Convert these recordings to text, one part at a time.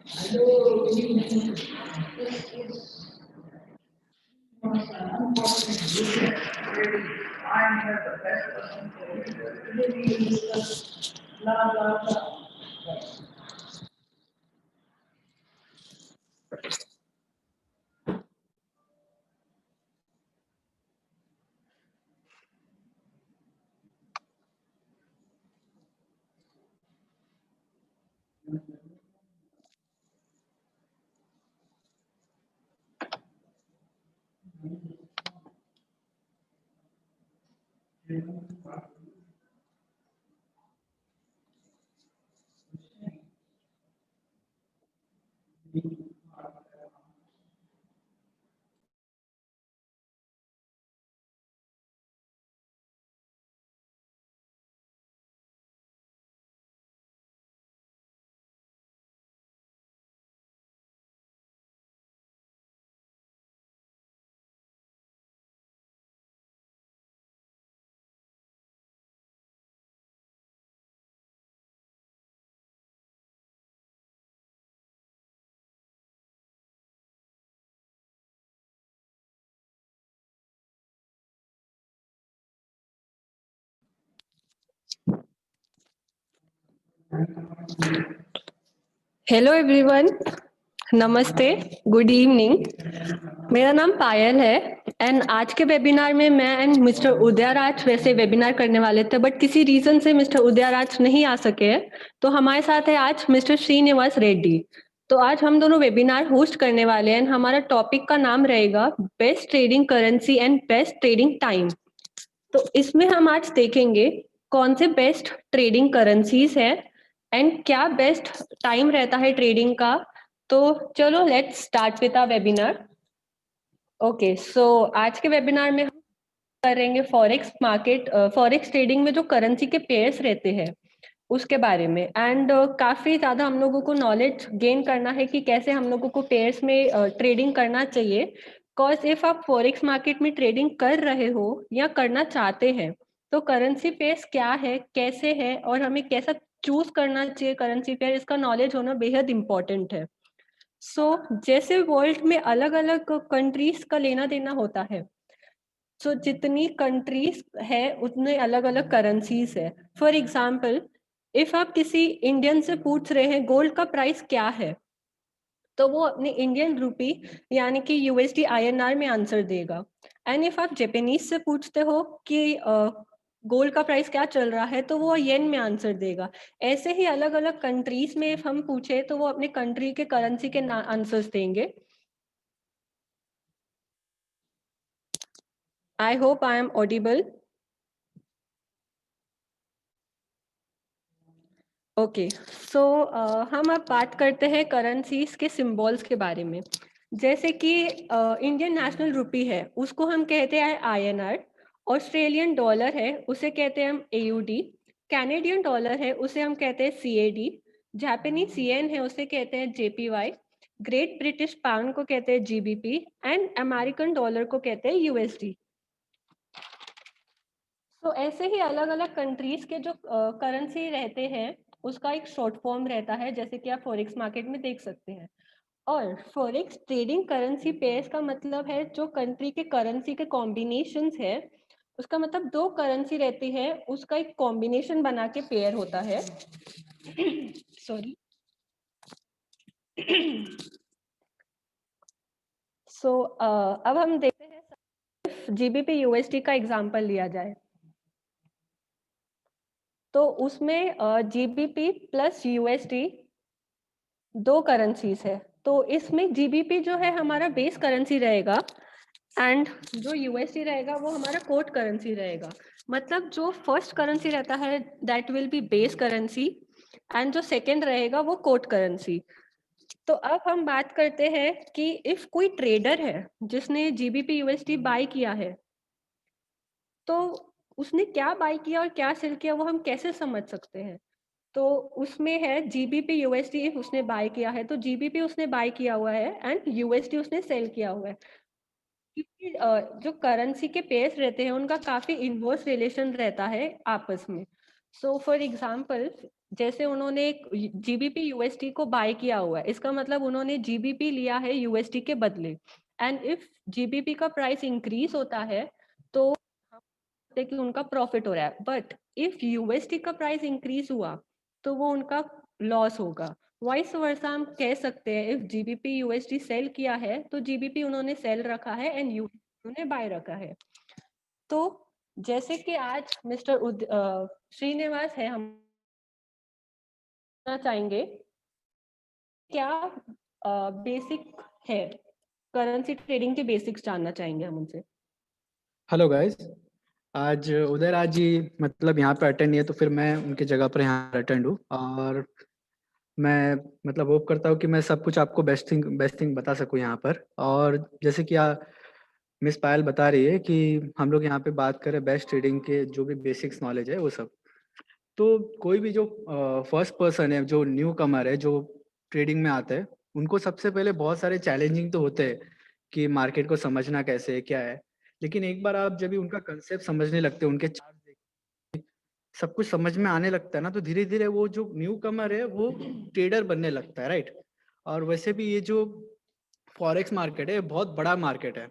Hello, good evening. This is an unfortunate weekend. Really, I am here the best person for you. Today we will discuss blah blah blah. Right. Hello everyone, नमस्ते, good evening. मेरा नाम पायल है and आज के webinar में मैं and mister Udayraj वैसे webinar करने वाले थे, बट किसी रीजन से मिस्टर उदयराज नहीं आ सके, तो हमारे साथ है आज मिस्टर श्रीनिवास रेड्डी। तो आज हम दोनों वेबिनार होस्ट करने वाले हैं। हमारा टॉपिक का नाम रहेगा best trading currency and best trading time. तो इसमें हम आज देखेंगे कौन से बेस्ट ट्रेडिंग करेंसीज है एंड क्या बेस्ट टाइम रहता है ट्रेडिंग का। तो चलो let's start with our webinar. Okay, so आज के वेबिनार में हम करेंगे फॉरेक्स मार्केट, फॉरेक्स ट्रेडिंग में जो करेंसी के पेयर्स रहते हैं उसके बारे में। एंड काफी ज्यादा हम लोगों को नॉलेज गेन करना है कि कैसे हम लोगों को पेयर्स में ट्रेडिंग करना चाहिए। कॉज इफ आप फॉरेक्स मार्केट में ट्रेडिंग कर रहे हो या करना चाहते हैं तो करेंसी पेयर्स क्या है, कैसे है और हमें कैसा चूज करना चाहिए करेंसी पेयर, इसका नॉलेज होना बेहद इंपॉर्टेंट है। सो जैसे वर्ल्ड में अलग अलग कंट्रीज का लेना देना होता है, सो जितनी कंट्रीज है उतने अलग अलग करेंसीज है। फॉर एग्जाम्पल, इफ आप किसी इंडियन से पूछ रहे हैं गोल्ड का प्राइस क्या है, तो वो अपने इंडियन रूपी यानी कि यूएसडी आईएनआर में आंसर देगा। एंड इफ आप जापानीज से पूछते हो कि गोल्ड का प्राइस क्या चल रहा है, तो वो येन में आंसर देगा। ऐसे ही अलग अलग कंट्रीज में इफ हम पूछे तो वो अपने कंट्री के करेंसी के आंसर्स देंगे। I hope I am audible. Okay, so हम अब बात करते हैं करेंसीज के सिंबल्स के बारे में। जैसे कि इंडियन नेशनल रुपी है, उसको हम कहते हैं आईएनआर। ऑस्ट्रेलियन डॉलर है, उसे कहते हैं हम एयूडी। कैनेडियन डॉलर है, उसे हम कहते हैं सीएडी। जापानीज सीएन है, उसे कहते हैं जेपीवाई। ग्रेट ब्रिटिश पाउंड को कहते हैं जीबीपी एंड अमेरिकन डॉलर को कहते हैं यूएसडी। तो ऐसे ही अलग अलग कंट्रीज के जो करेंसी रहते हैं उसका एक शॉर्ट फॉर्म रहता है, जैसे कि आप फॉरेक्स मार्केट में देख सकते हैं। और फॉरेक्स ट्रेडिंग करेंसी पेयर्स का मतलब है जो कंट्री के करेंसी के कॉम्बिनेशंस है, उसका मतलब दो करेंसी रहती है उसका एक कॉम्बिनेशन बना के पेयर होता है। सॉरी। सो अब हम देखते हैं जीबीपी यूएसडी का एग्जांपल लिया जाए तो उसमें जीबीपी प्लस यूएसडी दो करेंसीज है। तो इसमें जीबीपी जो है हमारा बेस करेंसी रहेगा एंड जो यूएसडी रहेगा वो हमारा कोट करेंसी रहेगा। मतलब जो फर्स्ट करेंसी रहता है that will be base currency and जो सेकंड रहेगा वो कोट करेंसी। तो अब हम बात करते हैं कि इफ कोई ट्रेडर है जिसने जीबीपी यूएसडी बाय किया है, तो उसने क्या बाय किया और क्या सेल किया वो हम कैसे समझ सकते हैं। तो उसमें है जीबीपी यूएसडी, उसने बाय किया है तो जीबीपी उसने बाय किया हुआ है एंड यूएसडी उसने सेल किया हुआ है। क्योंकि जो करेंसी के पेयर्स रहते हैं उनका काफी इनवर्स रिलेशन रहता है आपस में। सो फॉर एग्जाम्पल, जैसे उन्होंने एक जीबीपी यूएसटी को बाय किया हुआ है, इसका मतलब उन्होंने जीबीपी लिया है यूएसटी के बदले। एंड इफ जीबीपी का प्राइस इंक्रीज होता है तो हम बोलते हैं कि उनका प्रॉफिट हो रहा है, बट इफ यूएसटी का प्राइस इंक्रीज हुआ तो वो उनका लॉस होगा। वाइस वर्सा हम कह सकते हैं, इफ जीबीपी यूएसडी सेल किया है तो जीबीपी उन्होंने सेल रखा है एंड यूएसडी उन्होंने बाय रखा है। तो जैसे कि आज मिस्टर श्रीनिवास है, हम चाहेंगे क्या बेसिक है, करेंसी ट्रेडिंग के बेसिक्स जानना चाहेंगे हम उनसे। Hello guys. आज उदयराज जी मतलब यहाँ पे अटेंड नहीं है, तो फिर मैं उनकी जगह पर यहाँ अटेंड हूँ। और मैं मतलब होप करता हूँ कि मैं सब कुछ आपको बेस्ट थिंग बता सकूँ यहाँ पर। और जैसे कि मिस पायल बता रही है कि हम लोग यहाँ पे बात करें बेस्ट ट्रेडिंग के जो भी बेसिक्स नॉलेज है वो सब। तो कोई भी जो फर्स्ट पर्सन है, जो न्यू कमर है, जो ट्रेडिंग में आता है, उनको सबसे पहले बहुत सारे चैलेंजिंग तो होते हैं कि मार्केट को समझना कैसे है, क्या है। लेकिन एक बार आप जब भी उनका कंसेप्ट समझने लगते हैं, उनके चार्ट सब कुछ समझ में आने लगता है ना, तो धीरे धीरे वो जो न्यू कमर है वो ट्रेडर बनने लगता है, राइट। और वैसे भी ये जो फॉरेक्स मार्केट है बहुत बड़ा मार्केट है।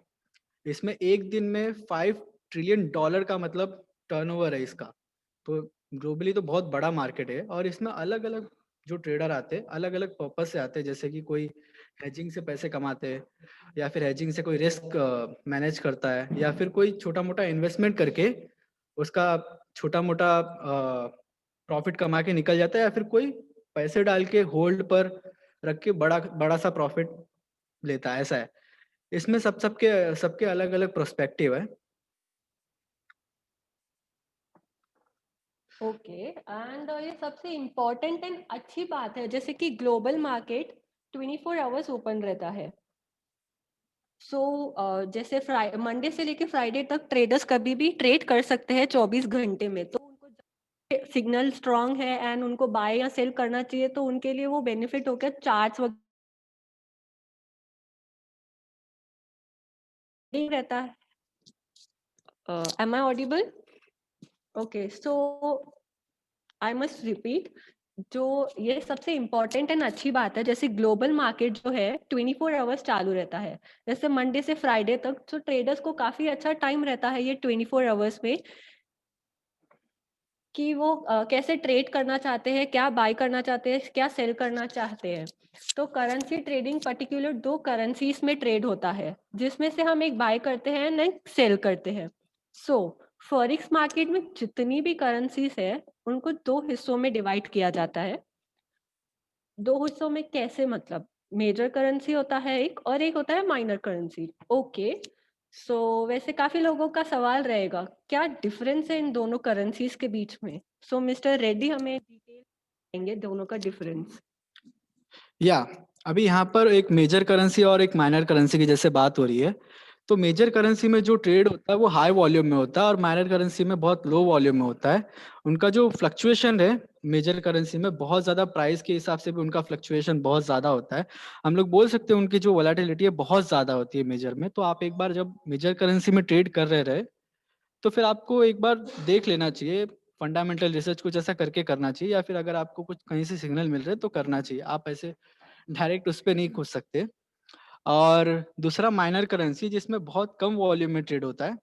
इसमें एक दिन में $5 ट्रिलियन का मतलब टर्नओवर है इसका। तो ग्लोबली तो बहुत बड़ा मार्केट है, और इसमें अलग अलग जो ट्रेडर आते हैं अलग अलग पर्पज से आते हैं। जैसे कि कोई हेजिंग से पैसे कमाते हैं, या फिर हेजिंग से कोई रिस्क मैनेज करता है, या फिर कोई छोटा मोटा इन्वेस्टमेंट करके उसका छोटा मोटा प्रॉफिट कमा के निकल जाता है, या फिर कोई पैसे डाल के होल्ड पर रख के बड़ा बड़ा सा प्रॉफिट लेता है, ऐसा है। इसमें सबके सबके अलग अलग प्रोस्पेक्टिव है। ओके, एंड ये सबसे इम्पोर्टेंट एंड अच्छी बात है, जैसे कि ग्लोबल मार्केट 24 आवर्स ओपन रहता है। सो जैसे मंडे से लेके फ्राइडे तक ट्रेडर्स कभी भी ट्रेड कर सकते हैं 24 घंटे में। तो उनको सिग्नल स्ट्रांग है एंड उनको बाय या सेल करना चाहिए, तो उनके लिए वो बेनिफिट हो गया। चार्ट्स वगैरह रहता है। Am I audible? Okay, so I must repeat, जो ये सबसे इम्पोर्टेंट एंड अच्छी बात है, जैसे ग्लोबल मार्केट जो है 24 आवर्स चालू रहता है, जैसे मंडे से फ्राइडे तक। तो ट्रेडर्स को काफी अच्छा टाइम रहता है ये 24 आवर्स में, कि वो कैसे ट्रेड करना चाहते हैं, क्या बाय करना चाहते हैं, क्या सेल करना चाहते हैं। तो करेंसी ट्रेडिंग पर्टिकुलर 2 करेंसीज में ट्रेड होता है, जिसमें से हम एक बाय करते हैं एंड सेल करते हैं। सो फॉरेक्स मार्केट में जितनी भी करेंसीज है उनको 2 हिस्सों में डिवाइड किया जाता है। 2 हिस्सों में कैसे, मतलब मेजर करेंसी होता है एक, और एक होता है माइनर करेंसी। ओके, सो वैसे काफी लोगों का सवाल रहेगा क्या डिफरेंस है इन दोनों करेंसीज के बीच में। सो मिस्टर रेड्डी हमें डिटेल देंगे दोनों का डिफरेंस। या अभी यहाँ पर एक मेजर करेंसी और एक माइनर करेंसी की जैसे बात हो रही है, तो मेजर करेंसी में जो ट्रेड होता है वो हाई वॉल्यूम में होता है, और माइनर करेंसी में बहुत लो वॉल्यूम में होता है। उनका जो फ्लक्चुएशन है मेजर करेंसी में बहुत ज़्यादा, प्राइस के हिसाब से भी उनका फ्लक्चुएशन बहुत ज़्यादा होता है। हम लोग बोल सकते हैं उनकी जो वोलेटिलिटी है बहुत ज़्यादा होती है मेजर में। तो आप एक बार जब मेजर करेंसी में ट्रेड कर रहे तो फिर आपको एक बार देख लेना चाहिए, फंडामेंटल रिसर्च कुछ ऐसा करके करना चाहिए, या फिर अगर आपको कुछ कहीं से सिग्नल मिल रहे हैं तो करना चाहिए। आप ऐसे डायरेक्ट उस पे नहीं घुस सकते। और दूसरा माइनर करेंसी जिसमें बहुत कम वॉल्यूम में ट्रेड होता है,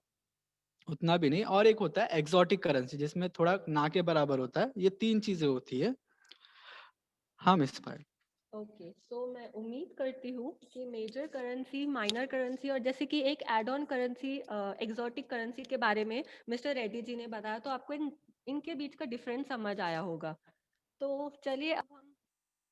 उतना भी नहीं। और एक होता है एक्सोटिक करेंसी जिसमें थोड़ा ना के बराबर होता है। ये 3 चीजें होती है। हाँ मिस पायल। ओके, सो मैं उम्मीद करती हूँ कि मेजर करेंसी, माइनर करेंसी और जैसे कि एक add on currency exotic currency के बारे में मिस्टर रेड्डी जी ने बताया, तो आपको इनके बीच का डिफरेंस समझ आया होगा। तो चलिए अब हम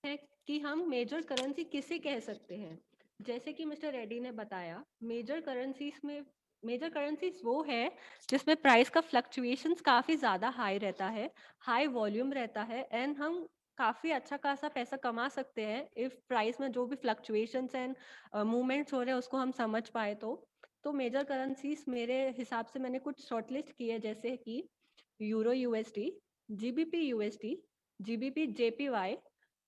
है कि हम मेजर करेंसी किसे कह सकते हैं। जैसे कि मिस्टर रेड्डी ने बताया, मेजर करेंसीज वो है जिसमें प्राइस का फ्लक्चुएशंस काफी ज्यादा हाई रहता है, हाई वॉल्यूम रहता है, एंड हम काफी अच्छा खासा पैसा कमा सकते हैं इफ प्राइस में जो भी फ्लक्चुएशंस एंड मूवमेंट्स हो रहे हैं उसको हम समझ पाए तो मेजर करेंसीज मेरे हिसाब से मैंने कुछ शॉर्टलिस्ट किए, जैसे कि euro USD, GBP USD, GBP JPY,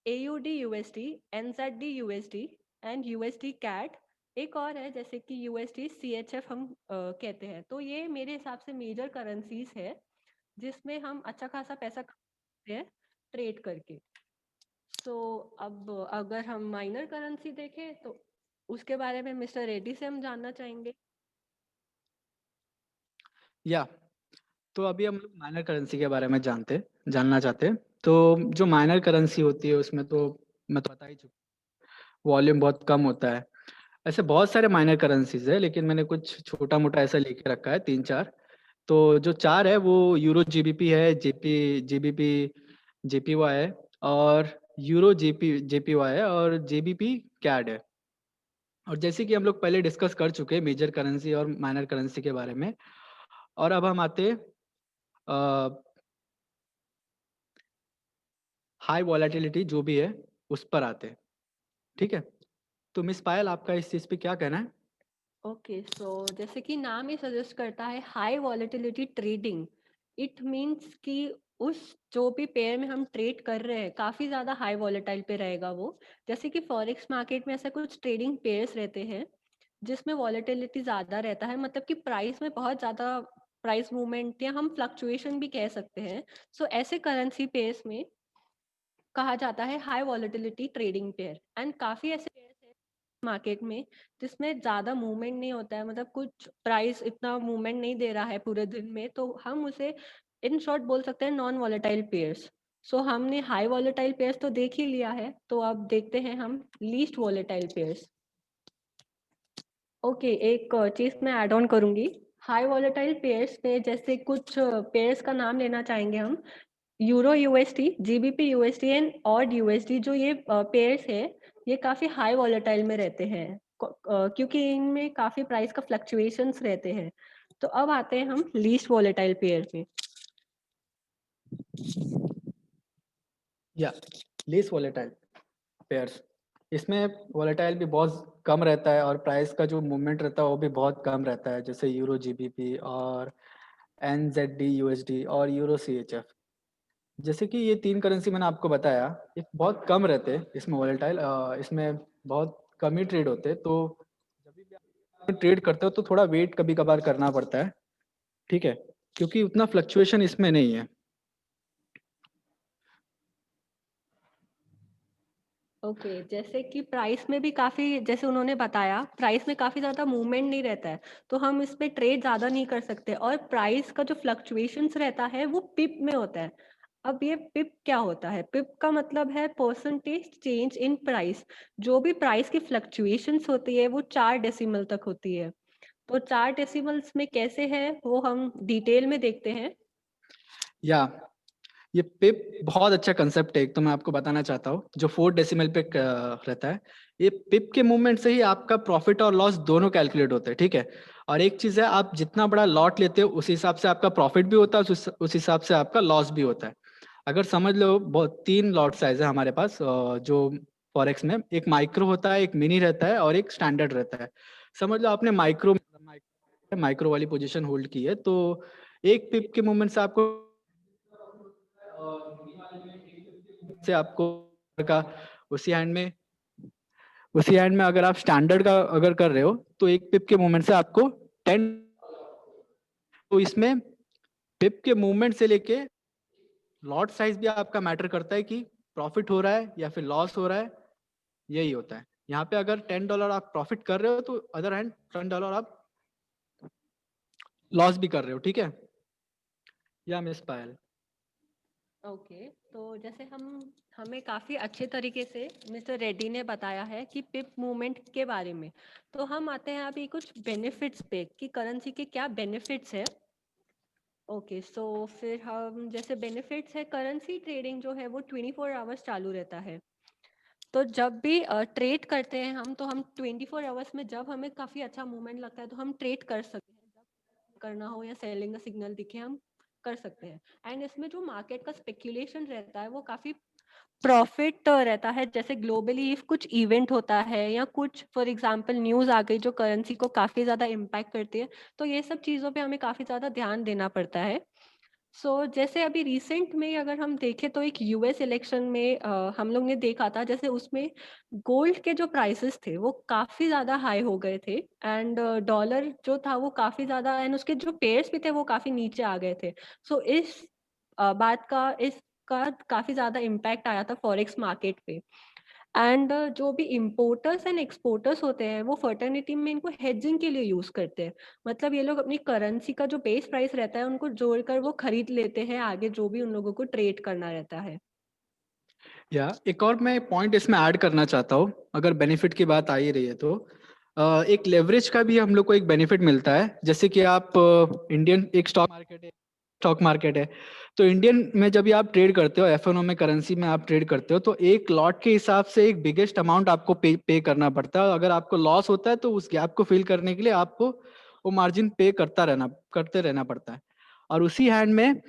AUD USD, NZD USD and USD CAD। एक और है जैसे कि USD CHF हम कहते हैं। तो ये मेरे हिसाब से मेजर करेंसीज है जिसमें हम अच्छा खासा पैसा सकते हैं ट्रेड करके। सो अब अगर हम माइनर करेंसी देखें तो उसके बारे में मिस्टर रेड्डी से हम जानना चाहेंगे। या तो अभी हम लोग माइनर करेंसी के बारे में जानना चाहते हैं। तो जो माइनर करेंसी होती है उसमें तो मैं तो बता ही चुका, वॉल्यूम बहुत कम होता है। ऐसे बहुत सारे माइनर करेंसीज है, लेकिन मैंने कुछ छोटा मोटा ऐसा लेके रखा है 3-4। तो जो 4 है वो यूरो जीबीपी है, जीबीपी जेपीवाई है, और यूरो जेपीवाई है, और जेबीपी कैड है। और जैसे कि हम लोग पहले डिस्कस कर चुके हैं मेजर करेंसी और माइनर करेंसी के बारे में, और अब हम आते हाई वॉलेटिलिटी जो भी है उस पर आते हैं। ठीक है, तो मिस पायल आपका इस चीज़ पे क्या कहना है? ओके, सो जैसे कि नाम ही सजेस्ट करता है high volatility trading, it means कि उस जो भी पेयर में हम ट्रेड कर रहे हैं काफी ज्यादा हाई वॉलेटाइल पे रहेगा वो। जैसे कि फॉरेक्स मार्केट में ऐसे कुछ ट्रेडिंग पेयर्स रहते हैं जिसमें वॉलेटिलिटी ज्यादा रहता है, मतलब कि प्राइस में बहुत ज्यादा प्राइस मूवमेंट या हम फ्लक्चुएशन भी कह सकते हैं। सो ऐसे करेंसी पेयर्स में कहा जाता है high volatility trading pair. And काफी ऐसे पेयर्स हैं मार्केट में जिसमें ज्यादा मूवमेंट नहीं होता है, मतलब कुछ प्राइस इतना मूवमेंट नहीं दे रहा है पूरे दिन में, तो हम उसे इन शॉर्ट बोल सकते हैं नॉन वॉलेटाइल पेयर्स। सो हमने हाई वॉलेटाइल पेयर्स तो देख ही लिया है, तो अब देखते हैं हम लीस्ट वॉलेटाइल पेयर्स। ओके, एक चीज मैं ऐड ऑन करूंगी। हाई वॉलेटाइल पेयर्स में जैसे कुछ पेयर्स का नाम लेना चाहेंगे हम। Euro USD, GBP USD and odd USD, जो ये पेयर्स है ये काफी हाई वॉलेटाइल में रहते हैं क्योंकि इनमें काफी प्राइस का फ्लक्चुएशंस रहते हैं। तो अब आते हैं हम लीस्ट वॉलेटाइल पेयर में। या लीस्ट वॉलेटाइल पेयर्स, इसमें वॉलेटाइल भी बहुत कम रहता है और प्राइस का जो मूवमेंट रहता है वो भी बहुत कम रहता है, जैसे यूरो जीबीपी और एनजेडी यूएसडी और यूरो सीएचएफ। जैसे कि ये 3 करेंसी मैंने आपको बताया, ये बहुत कम रहते हैं इसमें वॉलेटाइल, इसमें बहुत कम ही ट्रेड होते हैं। तो जब भी आप ट्रेड करते हो तो थोड़ा वेट कभी कभार करना पड़ता है। ठीक है, क्योंकि उतना फ्लक्चुएशन इसमें नहीं है। ओके, जैसे कि प्राइस में भी काफी, जैसे उन्होंने बताया प्राइस में काफी ज्यादा मूवमेंट नहीं रहता है, तो हम इस पे ट्रेड ज्यादा नहीं कर सकते। और प्राइस का जो फ्लक्चुएशंस रहता है वो पिप में होता है। अब ये पिप क्या होता है? पिप का मतलब है परसेंटेज चेंज इन प्राइस। जो भी प्राइस की फ्लक्चुएशंस होती है वो 4 डेसिमल तक होती है। तो 4 डेसिमल्स में कैसे है वो हम डिटेल में देखते हैं। या ये पिप बहुत अच्छा कंसेप्ट है, एक तो मैं आपको बताना चाहता हूँ जो 4 डेसिमल पे रहता है। ये पिप के मूवमेंट से ही आपका प्रॉफिट और लॉस दोनों कैलकुलेट होते हैं। ठीक है, और एक चीज है, आप जितना बड़ा लॉट लेते हो उस हिसाब से आपका प्रॉफिट भी होता है, उस हिसाब से आपका लॉस भी होता है। अगर समझ लो, बहुत 3 लॉट साइज है हमारे पास जो फॉरेक्स में, एक माइक्रो होता है, एक मिनी रहता है और एक स्टैंडर्ड रहता है। समझ लो आपने माइक्रो वाली पोजीशन होल्ड की है, तो एक पिप के मूवमेंट से आपको का उसी हैंड में अगर आप स्टैंडर्ड का अगर कर रहे हो तो एक पिप के मूवमेंट से आपको 10। तो इसमें पिप के मूवमेंट से लेके लॉट साइज भी आपका मैटर करता है कि प्रॉफिट हो रहा है या फिर लॉस हो रहा है। यही होता है यहाँ पे, अगर $10 आप प्रॉफिट कर रहे हो तो अदर हैंड $10 आप लॉस भी कर रहे हो। ठीक है, या मिस पायल? ओके, तो जैसे हमें काफी अच्छे तरीके से मिस्टर रेड्डी ने बताया है कि पिप मूवमेंट के बारे में। तो हम आते हैं अभी कुछ बेनिफिट्स पे कि करेंसी के क्या बेनिफिट्स है। ओके, सो फिर हम जैसे बेनिफिट्स है, करेंसी ट्रेडिंग जो है वो 24 आवर्स चालू रहता है। तो जब भी ट्रेड करते हैं हम, तो हम 24 आवर्स में जब हमें काफी अच्छा मूवमेंट लगता है तो हम ट्रेड कर सकते हैं। जब करना हो या सेलिंग का सिग्नल दिखे हम कर सकते हैं। एंड इसमें जो मार्केट का स्पेक्यूलेशन रहता है वो काफी प्रॉफिट रहता है। जैसे ग्लोबली इफ कुछ इवेंट होता है या कुछ फॉर एग्जांपल न्यूज़ आ गई जो करेंसी को काफी ज्यादा इम्पैक्ट करती है, तो ये सब चीजों पे हमें काफी ज्यादा ध्यान देना पड़ता है। जैसे अभी रिसेंट में अगर हम देखें तो एक यूएस इलेक्शन में हम लोग ने देखा था, जैसे उसमें गोल्ड के जो प्राइसेस थे वो काफी ज्यादा हाई हो गए थे। एंड डॉलर जो था वो काफी ज्यादा, एंड उसके जो पेयर्स भी थे वो काफी नीचे आ गए थे। इस बात का, इस का काफी ज्यादा इम्पैक्ट आया था फॉरेक्स मार्केट पे। एंड जो भी इम्पोर्टर्स एंड एक्सपोर्टर्स होते हैं वो फर्टर्निटी में इनको हेजिंग के लिए यूज करते हैं। मतलब ये लोग अपनी करेंसी का जो बेस प्राइस रहता है उनको जोड़कर वो खरीद लेते हैं आगे जो भी उन लोगों को ट्रेड करना रहता है। या एक और मैं पॉइंट इसमें ऐड करना चाहता हूँ, अगर बेनिफिट की बात आ ही रही है तो एक लेवरेज का भी हम लोग को एक बेनिफिट मिलता है। जैसे कि आप इंडियन एक स्टॉक मार्केट है, तो इंडियन में जब भी आप ट्रेड करते हो, एफएनओ में करेंसी में आप ट्रेड करते हो, तो एक लॉट के हिसाब से एक बिगेस्ट अमाउंट आपको पे करना पड़ता है। अगर आपको लॉस होता है तो उस गैप को फिल करने के लिए आपको वो मार्जिन पे करते रहना पड़ता है। और उसी हैंड में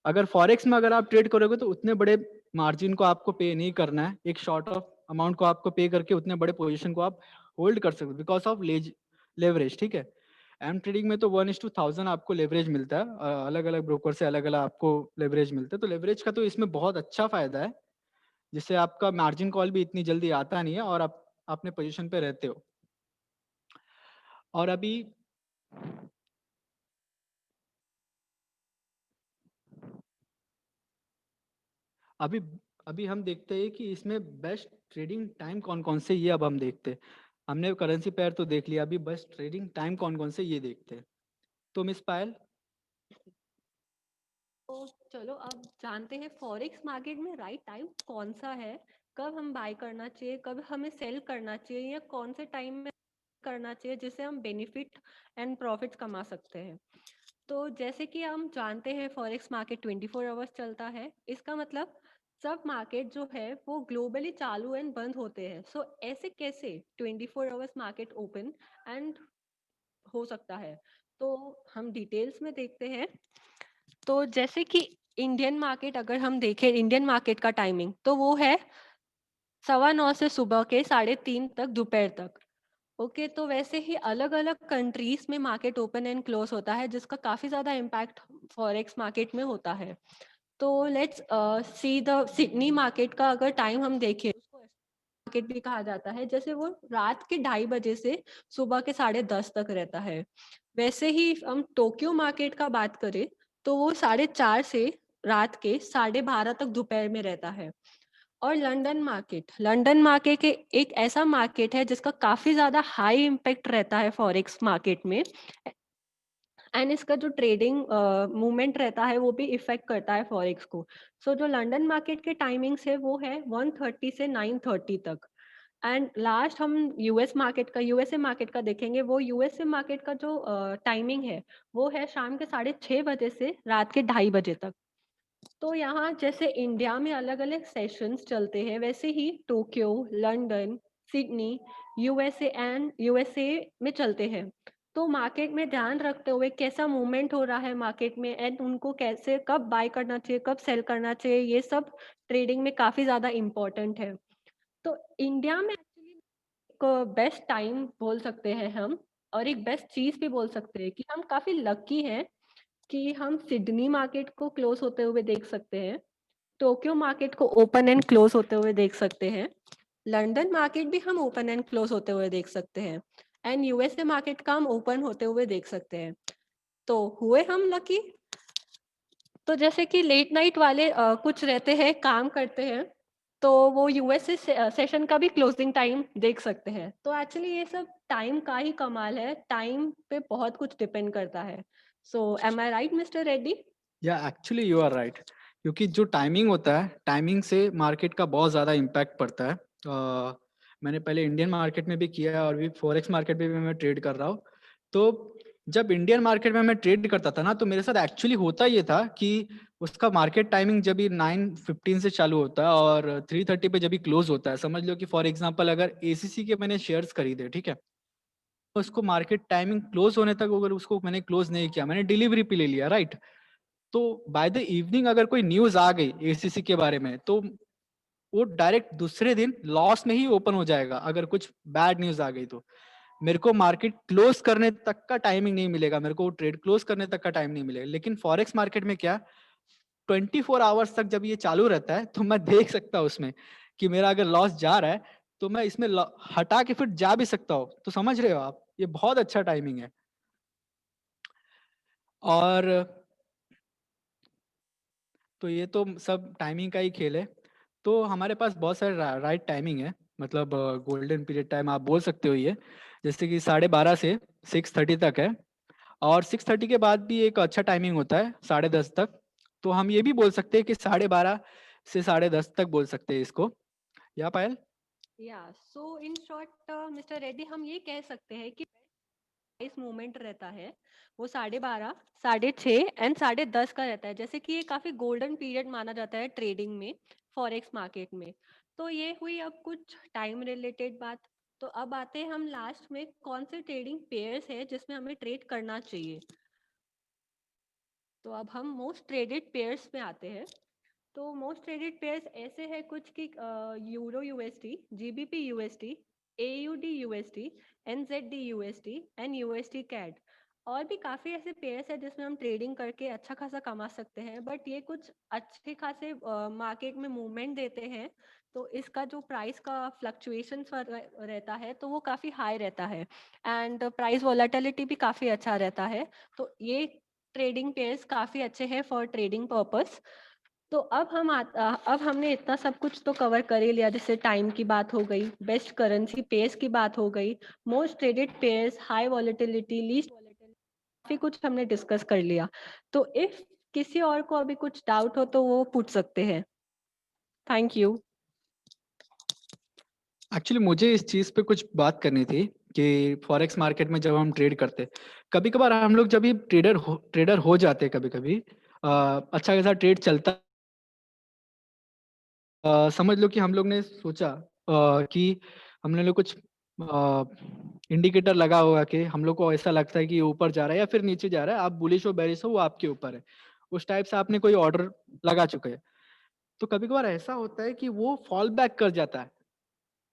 अगर फॉरेक्स में अगर आप ट्रेड करोगे तो उतने बड़े मार्जिन को आपको पे नहीं करना है, एक शॉर्ट ऑफ अमाउंट को आपको पे करके उतने बड़े पोजीशन को आप होल्ड कर सकते हो बिकॉज ऑफ लेवरेज। ठीक है, एम ट्रेडिंग में तो 1:1000 आपको लेवरेज मिलता है, अलग अलग ब्रोकर से अलग अलग आपको लेवरेज मिलता है। तो लेवरेज का तो इसमें बहुत अच्छा फायदा है, जिससे आपका मार्जिन कॉल भी इतनी जल्दी आता नहीं है और आप अपने पोजीशन पे रहते हो। और अभी अभी हम देखते हैं कि इसमें बेस्ट ट्रेडिंग टाइम कौन कौन से, ये अब हम देखते हैं। हमने करेंसी पेयर तो देख लिया, अभी बेस्ट ट्रेडिंग टाइम कौन कौन से ये देखते हैं। तो मिस पायल। तो चलो अब जानते हैं फॉरेक्स मार्केट में राइट टाइम कौन सा है, कब हम बाय करना चाहिए, कब हमें सेल करना चाहिए, या कौन से टाइम में करना चाहिए जिससे हम बेनिफिट एंड प्रॉफिट्स कमा सकते हैं। तो जैसे कि हम जानते हैं फॉरेक्स मार्केट 24 आवर्स चलता है। इसका मतलब सब मार्केट जो है वो ग्लोबली चालू एंड बंद होते हैं। सो ऐसे कैसे 24 आवर्स मार्केट ओपन एंड हो सकता है, तो हम डिटेल्स में देखते हैं। तो जैसे कि इंडियन मार्केट अगर हम देखें, इंडियन मार्केट का टाइमिंग तो वो है 9:15 से सुबह के 3:30 तक दोपहर तक। ओके, तो वैसे ही अलग अलग कंट्रीज में मार्केट ओपन एंड क्लोज होता है जिसका काफी ज्यादा इम्पैक्ट फॉरेक्स मार्केट में होता है। तो let's see the Sydney market का अगर टाइम हम देखें, उसको मार्केट भी कहा जाता है, जैसे वो रात के 2:30 से सुबह के 10:30 तक रहता है। वैसे ही हम टोक्यो मार्केट का बात करें तो वो 4:30 से रात के 12:30 तक दोपहर में रहता है। और लंदन मार्केट के एक ऐसा मार्केट है जिसका काफी ज्यादा हाई इम्पैक्ट रहता है फॉरेक्स मार्केट में। एंड इसका जो ट्रेडिंग मूवमेंट रहता है वो भी इफेक्ट करता है फॉरेक्स को। सो जो लंदन मार्केट के टाइमिंग्स है वो है 1:30 से 9:30 तक। एंड लास्ट हम यूएसए मार्केट का देखेंगे। वो यूएसए मार्केट का जो टाइमिंग है वो है शाम के 6:30 बजे से रात के 2:30 बजे तक। तो यहाँ जैसे इंडिया में अलग अलग सेशंस चलते हैं, वैसे ही टोक्यो, लंदन, सिडनी, यूएसए में चलते हैं। तो मार्केट में ध्यान रखते हुए कैसा मूवमेंट हो रहा है मार्केट में एंड उनको कैसे कब बाय करना चाहिए, कब सेल करना चाहिए, ये सब ट्रेडिंग में काफी ज्यादा इम्पोर्टेंट है। तो इंडिया में एक्चुअली एक बेस्ट टाइम बोल सकते हैं हम, और एक बेस्ट चीज भी बोल सकते हैं कि हम काफी लकी हैं कि हम सिडनी मार्केट को क्लोज होते हुए देख सकते हैं, टोक्यो मार्केट को ओपन एंड क्लोज होते हुए देख सकते हैं, लंदन मार्केट भी हम ओपन एंड क्लोज होते हुए देख सकते हैं, एंड यूएसए मार्केट का हम ओपन होते हुए देख सकते हैं। तो हुए हम लकी। तो जैसे कि लेट नाइट वाले कुछ रहते हैं, काम करते हैं, तो वो यूएसए सेशन का भी क्लोजिंग टाइम देख सकते हैं। तो एक्चुअली ये सब टाइम का ही कमाल है, टाइम पे बहुत कुछ डिपेंड करता है। सो एम आई राइट मिस्टर रेड्डी? या एक्चुअली यू आर राइट, क्योंकि जो टाइमिंग होता है, टाइमिंग से मार्केट का बहुत ज़्यादा इम्पैक्ट पड़ता है। मैंने पहले इंडियन मार्केट में भी किया है और भी फॉरेक्स मार्केट में भी मैं ट्रेड कर रहा हूँ। तो जब इंडियन मार्केट में मैं ट्रेड करता था ना, तो मेरे साथ एक्चुअली होता ये था कि उसका मार्केट टाइमिंग जब भी 9:15 से चालू होता है और 3:30 पे जब भी क्लोज होता है, समझ लो कि फॉर एग्जांपल अगर एसीसी के मैंने शेयर्स खरीदे, ठीक है, तो उसको मार्केट टाइमिंग क्लोज होने तक अगर उसको मैंने क्लोज नहीं किया, मैंने डिलीवरी पे ले लिया, राइट, तो बाय द इवनिंग अगर कोई न्यूज आ गई एसीसी के बारे में, तो वो डायरेक्ट दूसरे दिन लॉस में ही ओपन हो जाएगा। अगर कुछ बैड न्यूज आ गई तो मेरे को मार्केट क्लोज करने तक का टाइमिंग नहीं मिलेगा, मेरे को ट्रेड क्लोज करने तक का टाइम नहीं मिलेगा। लेकिन फॉरेक्स मार्केट में क्या, 24 आवर्स तक जब ये चालू रहता है तो मैं देख सकता हूँ उसमें कि मेरा अगर लॉस जा रहा है तो मैं इसमें हटा के फिर जा भी सकता हूँ। तो समझ रहे हो आप, ये बहुत अच्छा टाइमिंग है। और तो ये तो सब टाइमिंग का ही खेल है। तो हमारे पास बहुत सारे राइट टाइमिंग है, मतलब गोल्डन पीरियड टाइम आप बोल सकते हो ये, जैसे कि 12:30 से 6:30 तक है। और 6:30 के बाद भी एक अच्छा टाइमिंग होता है 10:30 तक। तो हम ये भी बोल सकते हैं कि 12:30 से 10:30 तक बोल सकते हैं इसको। या पायल? या सो इन शॉर्ट मिस्टर रेड्डी, हम ये कह सकते हैं कि प्राइस मूवमेंट रहता है वो 12:30, 6:30 एंड 10:30 का रहता है। जैसे कि ये काफी गोल्डन पीरियड माना जाता है ट्रेडिंग में, फॉरेक्स मार्केट में। तो ये हुई अब कुछ टाइम रिलेटेड बात। तो अब आते हैं हम लास्ट में, कौन से ट्रेडिंग पेयर्स है जिसमें हमें ट्रेड करना चाहिए। तो अब हम मोस्ट ट्रेडेड पेयर्स में आते हैं। तो मोस्ट ट्रेडेड पेयर्स ऐसे हैं कुछ कि euro USD, GBP USD, AUD USD, NZD USD and USD CAD. और भी काफ़ी ऐसे पेयर्स हैं जिसमें हम ट्रेडिंग करके अच्छा खासा कमा सकते हैं, बट ये कुछ अच्छे खासे मार्केट में मूवमेंट देते हैं। तो इसका जो प्राइस का फ्लक्चुएशन रहता है तो वो काफ़ी हाई रहता है, एंड प्राइस वॉलेटिलिटी भी काफ़ी अच्छा रहता है। तो ये ट्रेडिंग पेयर्स काफ़ी अच्छे हैं फॉर ट्रेडिंग पर्पस। तो अब हमने इतना सब कुछ तो कवर कर ही लिया, जैसे टाइम की बात हो गई, बेस्ट करेंसी पेयर्स की बात हो गई, most traded pairs, high volatility, least volatility, काफी कुछ हमने डिस्कस कर लिया। तो इफ किसी और को अभी कुछ डाउट हो तो वो पूछ सकते हैं। Thank you. एक्चुअली मुझे इस चीज़ पे कुछ बात करनी थी कि फॉरेक्स मार्केट में जब हम ट्रेड करते, कभी कभार हम लोग जब भी ट्रेडर हो जाते, कभी कभी अच्छा खासा ट्रेड चलता, समझ लो कि हम लोग ने सोचा कि हमने लोग कुछ इंडिकेटर लगा होगा कि हम लोग को ऐसा लगता है कि ये ऊपर जा रहा है या फिर नीचे जा रहा है, आप बुलिश हो बेरिश हो वो आपके ऊपर है। उस टाइप से आपने कोई ऑर्डर लगा चुके हैं। तो कभी कभार ऐसा होता है कि वो फॉल बैक कर जाता है।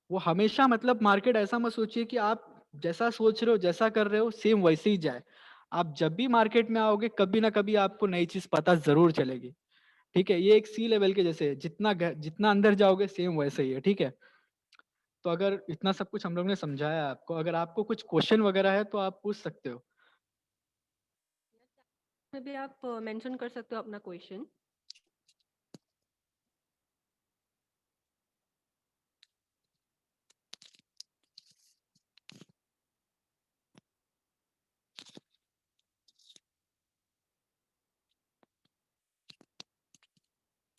वो हमेशा, मतलब मार्केट ऐसा मत सोचिए कि आप जैसा सोच रहे हो जैसा कर रहे हो सेम वैसे ही जाए। आप जब भी मार्केट में आओगे कभी ना कभी आपको नई चीज पता जरूर चलेगी। ठीक है, ये एक सी लेवल के जैसे है, जितना अंदर जाओगे सेम वैसे ही है। ठीक है, तो अगर इतना सब कुछ हम लोग ने समझाया आपको, अगर आपको कुछ क्वेश्चन वगैरह है तो आप पूछ सकते हो। में भी आप मेंशन कर सकते हो अपना क्वेश्चन।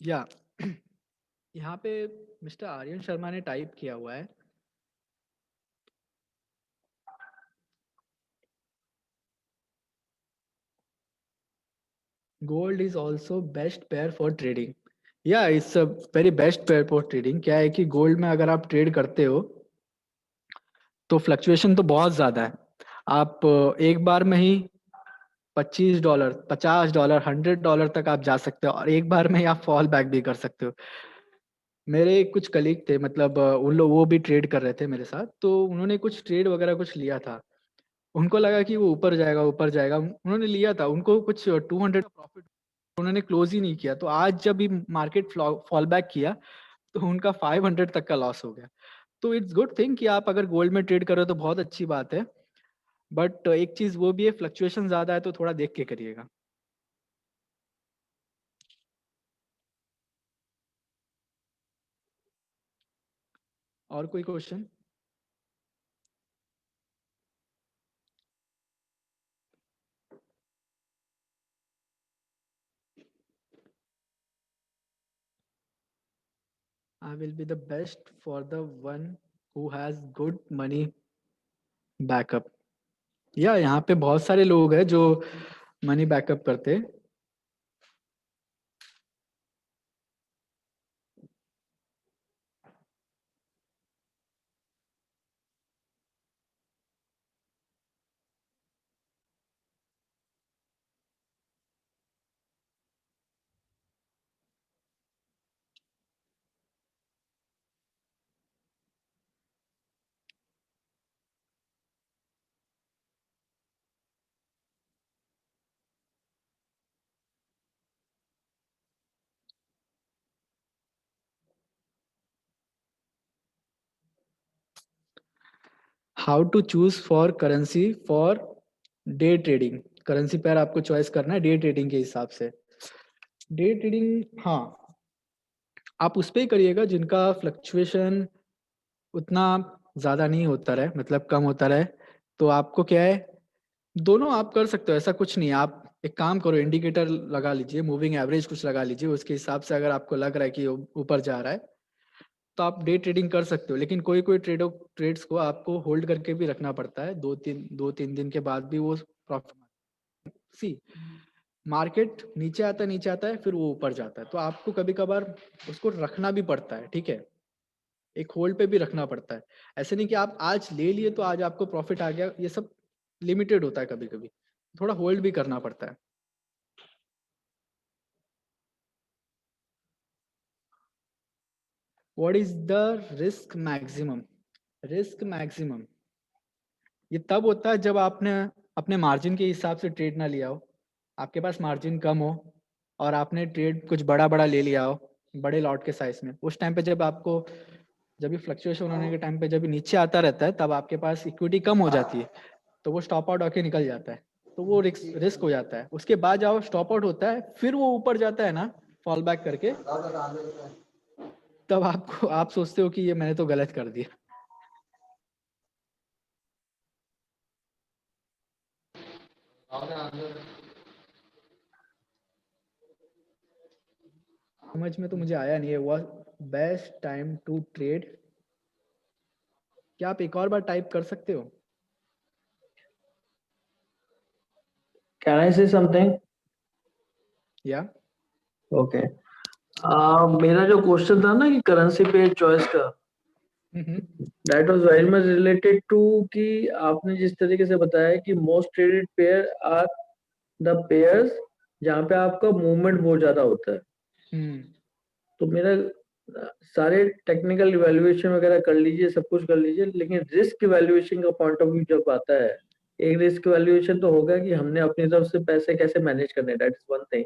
या यहाँ पे मिस्टर आर्यन शर्मा ने टाइप किया हुआ है, gold is also best pair for trading. या it's a very best pair for trading. क्या है कि गोल्ड में अगर आप ट्रेड करते हो तो फ्लक्चुएशन तो बहुत ज्यादा है। आप एक बार में ही $25, $50, $100 तक आप जा सकते हो, और एक बार में ही आप फॉल बैक भी कर सकते हो। मेरे कुछ कलीग थे, मतलब उन लोग वो भी ट्रेड कर रहे थे मेरे साथ, तो उन्होंने कुछ ट्रेड वगैरह कुछ लिया था। उनको लगा कि वो ऊपर जाएगा ऊपर जाएगा, उन्होंने लिया था, उनको कुछ 200 प्रॉफिट, उन्होंने क्लोज ही नहीं किया। तो आज जब भी मार्केट फॉल बैक किया तो उनका 500 तक का लॉस हो गया। तो इट्स गुड थिंग कि आप अगर गोल्ड में ट्रेड करो तो बहुत अच्छी बात है, बट एक चीज वो भी है, फ्लक्चुएशन ज्यादा है तो थोड़ा देख के करिएगा। और कोई question? I will be the best for the one who has good money backup। या यहाँ पे बहुत सारे लोग हैं जो मनी बैकअप करते हैं। How to choose for currency for day trading. Currency pair आपको चॉइस करना है डे ट्रेडिंग के हिसाब से। डे ट्रेडिंग, हाँ, आप उस पे ही करिएगा जिनका फ्लक्चुएशन उतना ज्यादा नहीं होता रहे, मतलब कम होता रहे। तो आपको क्या है, दोनों आप कर सकते हो, ऐसा कुछ नहीं है। आप एक काम करो, इंडिकेटर लगा लीजिए, मूविंग एवरेज कुछ लगा लीजिए, उसके हिसाब से अगर आपको लग रहा है कि ऊपर जा रहा है तो आप डे ट्रेडिंग कर सकते हो। लेकिन कोई कोई ट्रेड्स को आपको होल्ड करके भी रखना पड़ता है, 2-3 दिन के बाद भी वो प्रॉफिट। सी, मार्केट नीचे आता है, फिर वो ऊपर जाता है, तो आपको कभी कभार उसको रखना भी पड़ता है, ठीक है, एक होल्ड पे भी रखना पड़ता है। ऐसे नहीं कि आप आज ले लिए तो आज आपको प्रॉफिट आ गया, ये सब लिमिटेड होता है, कभी कभी थोड़ा होल्ड भी करना पड़ता है। What is the risk maximum? Risk maximum ये तब होता है जब आपने अपने मार्जिन के हिसाब से ट्रेड ना लिया हो, आपके पास मार्जिन कम हो और आपने ट्रेड कुछ बड़ा बड़ा ले लिया हो, बड़े लॉट के साइज में। उस टाइम पे जब आपको, जब भी फ्लक्चुएशन होने के टाइम पे जब भी नीचे आता रहता है, तब आपके पास इक्विटी कम हो जाती है, तो वो स्टॉप आउट होके निकल जाता है, तो वो रिस्क हो जाता है। उसके बाद जब स्टॉप आउट होता है, फिर वो ऊपर जाता है ना, फॉल बैक करके, तब आपको, आप सोचते हो कि ये मैंने तो गलत कर दिया। समझ में तो मुझे आया नहीं है, what best time to trade. क्या आप एक और बार टाइप कर सकते हो? Can I say something? या Okay. मेरा जो क्वेश्चन था ना कि करेंसी पे चॉइस का, that was very much related to कि आपने जिस तरीके से बताया कि most traded pair are the pairs जहाँ पे आपका मूवमेंट बहुत ज्यादा होता है। तो मेरा सारे टेक्निकल इवैल्यूएशन वगैरह कर लीजिए, सब कुछ कर लीजिए, लेकिन रिस्क इवैल्यूएशन का पॉइंट ऑफ व्यू जब आता है, एक रिस्क इवैल्यूएशन तो होगा कि हमने अपनी तरफ से पैसे कैसे मैनेज करने, दैट इज वन थिंग।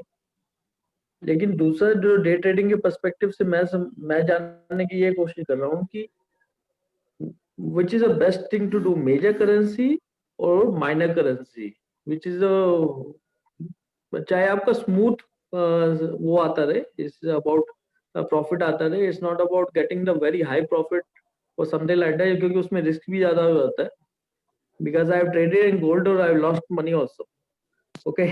लेकिन दूसरा जो डे ट्रेडिंग के पर्सपेक्टिव से मैं जानने की ये कोशिश कर रहा हूँ कि which is the best thing to do, major currency और minor currency, which is चाहे आपका स्मूथ वो आता रहे, इट्स अबाउट प्रॉफिट आता रहे, it's not about getting the very high profit और समथिंग लाइक दैट, क्योंकि उसमें रिस्क भी ज्यादा हो जाता है। Because I have traded in gold और I have lost money also, okay.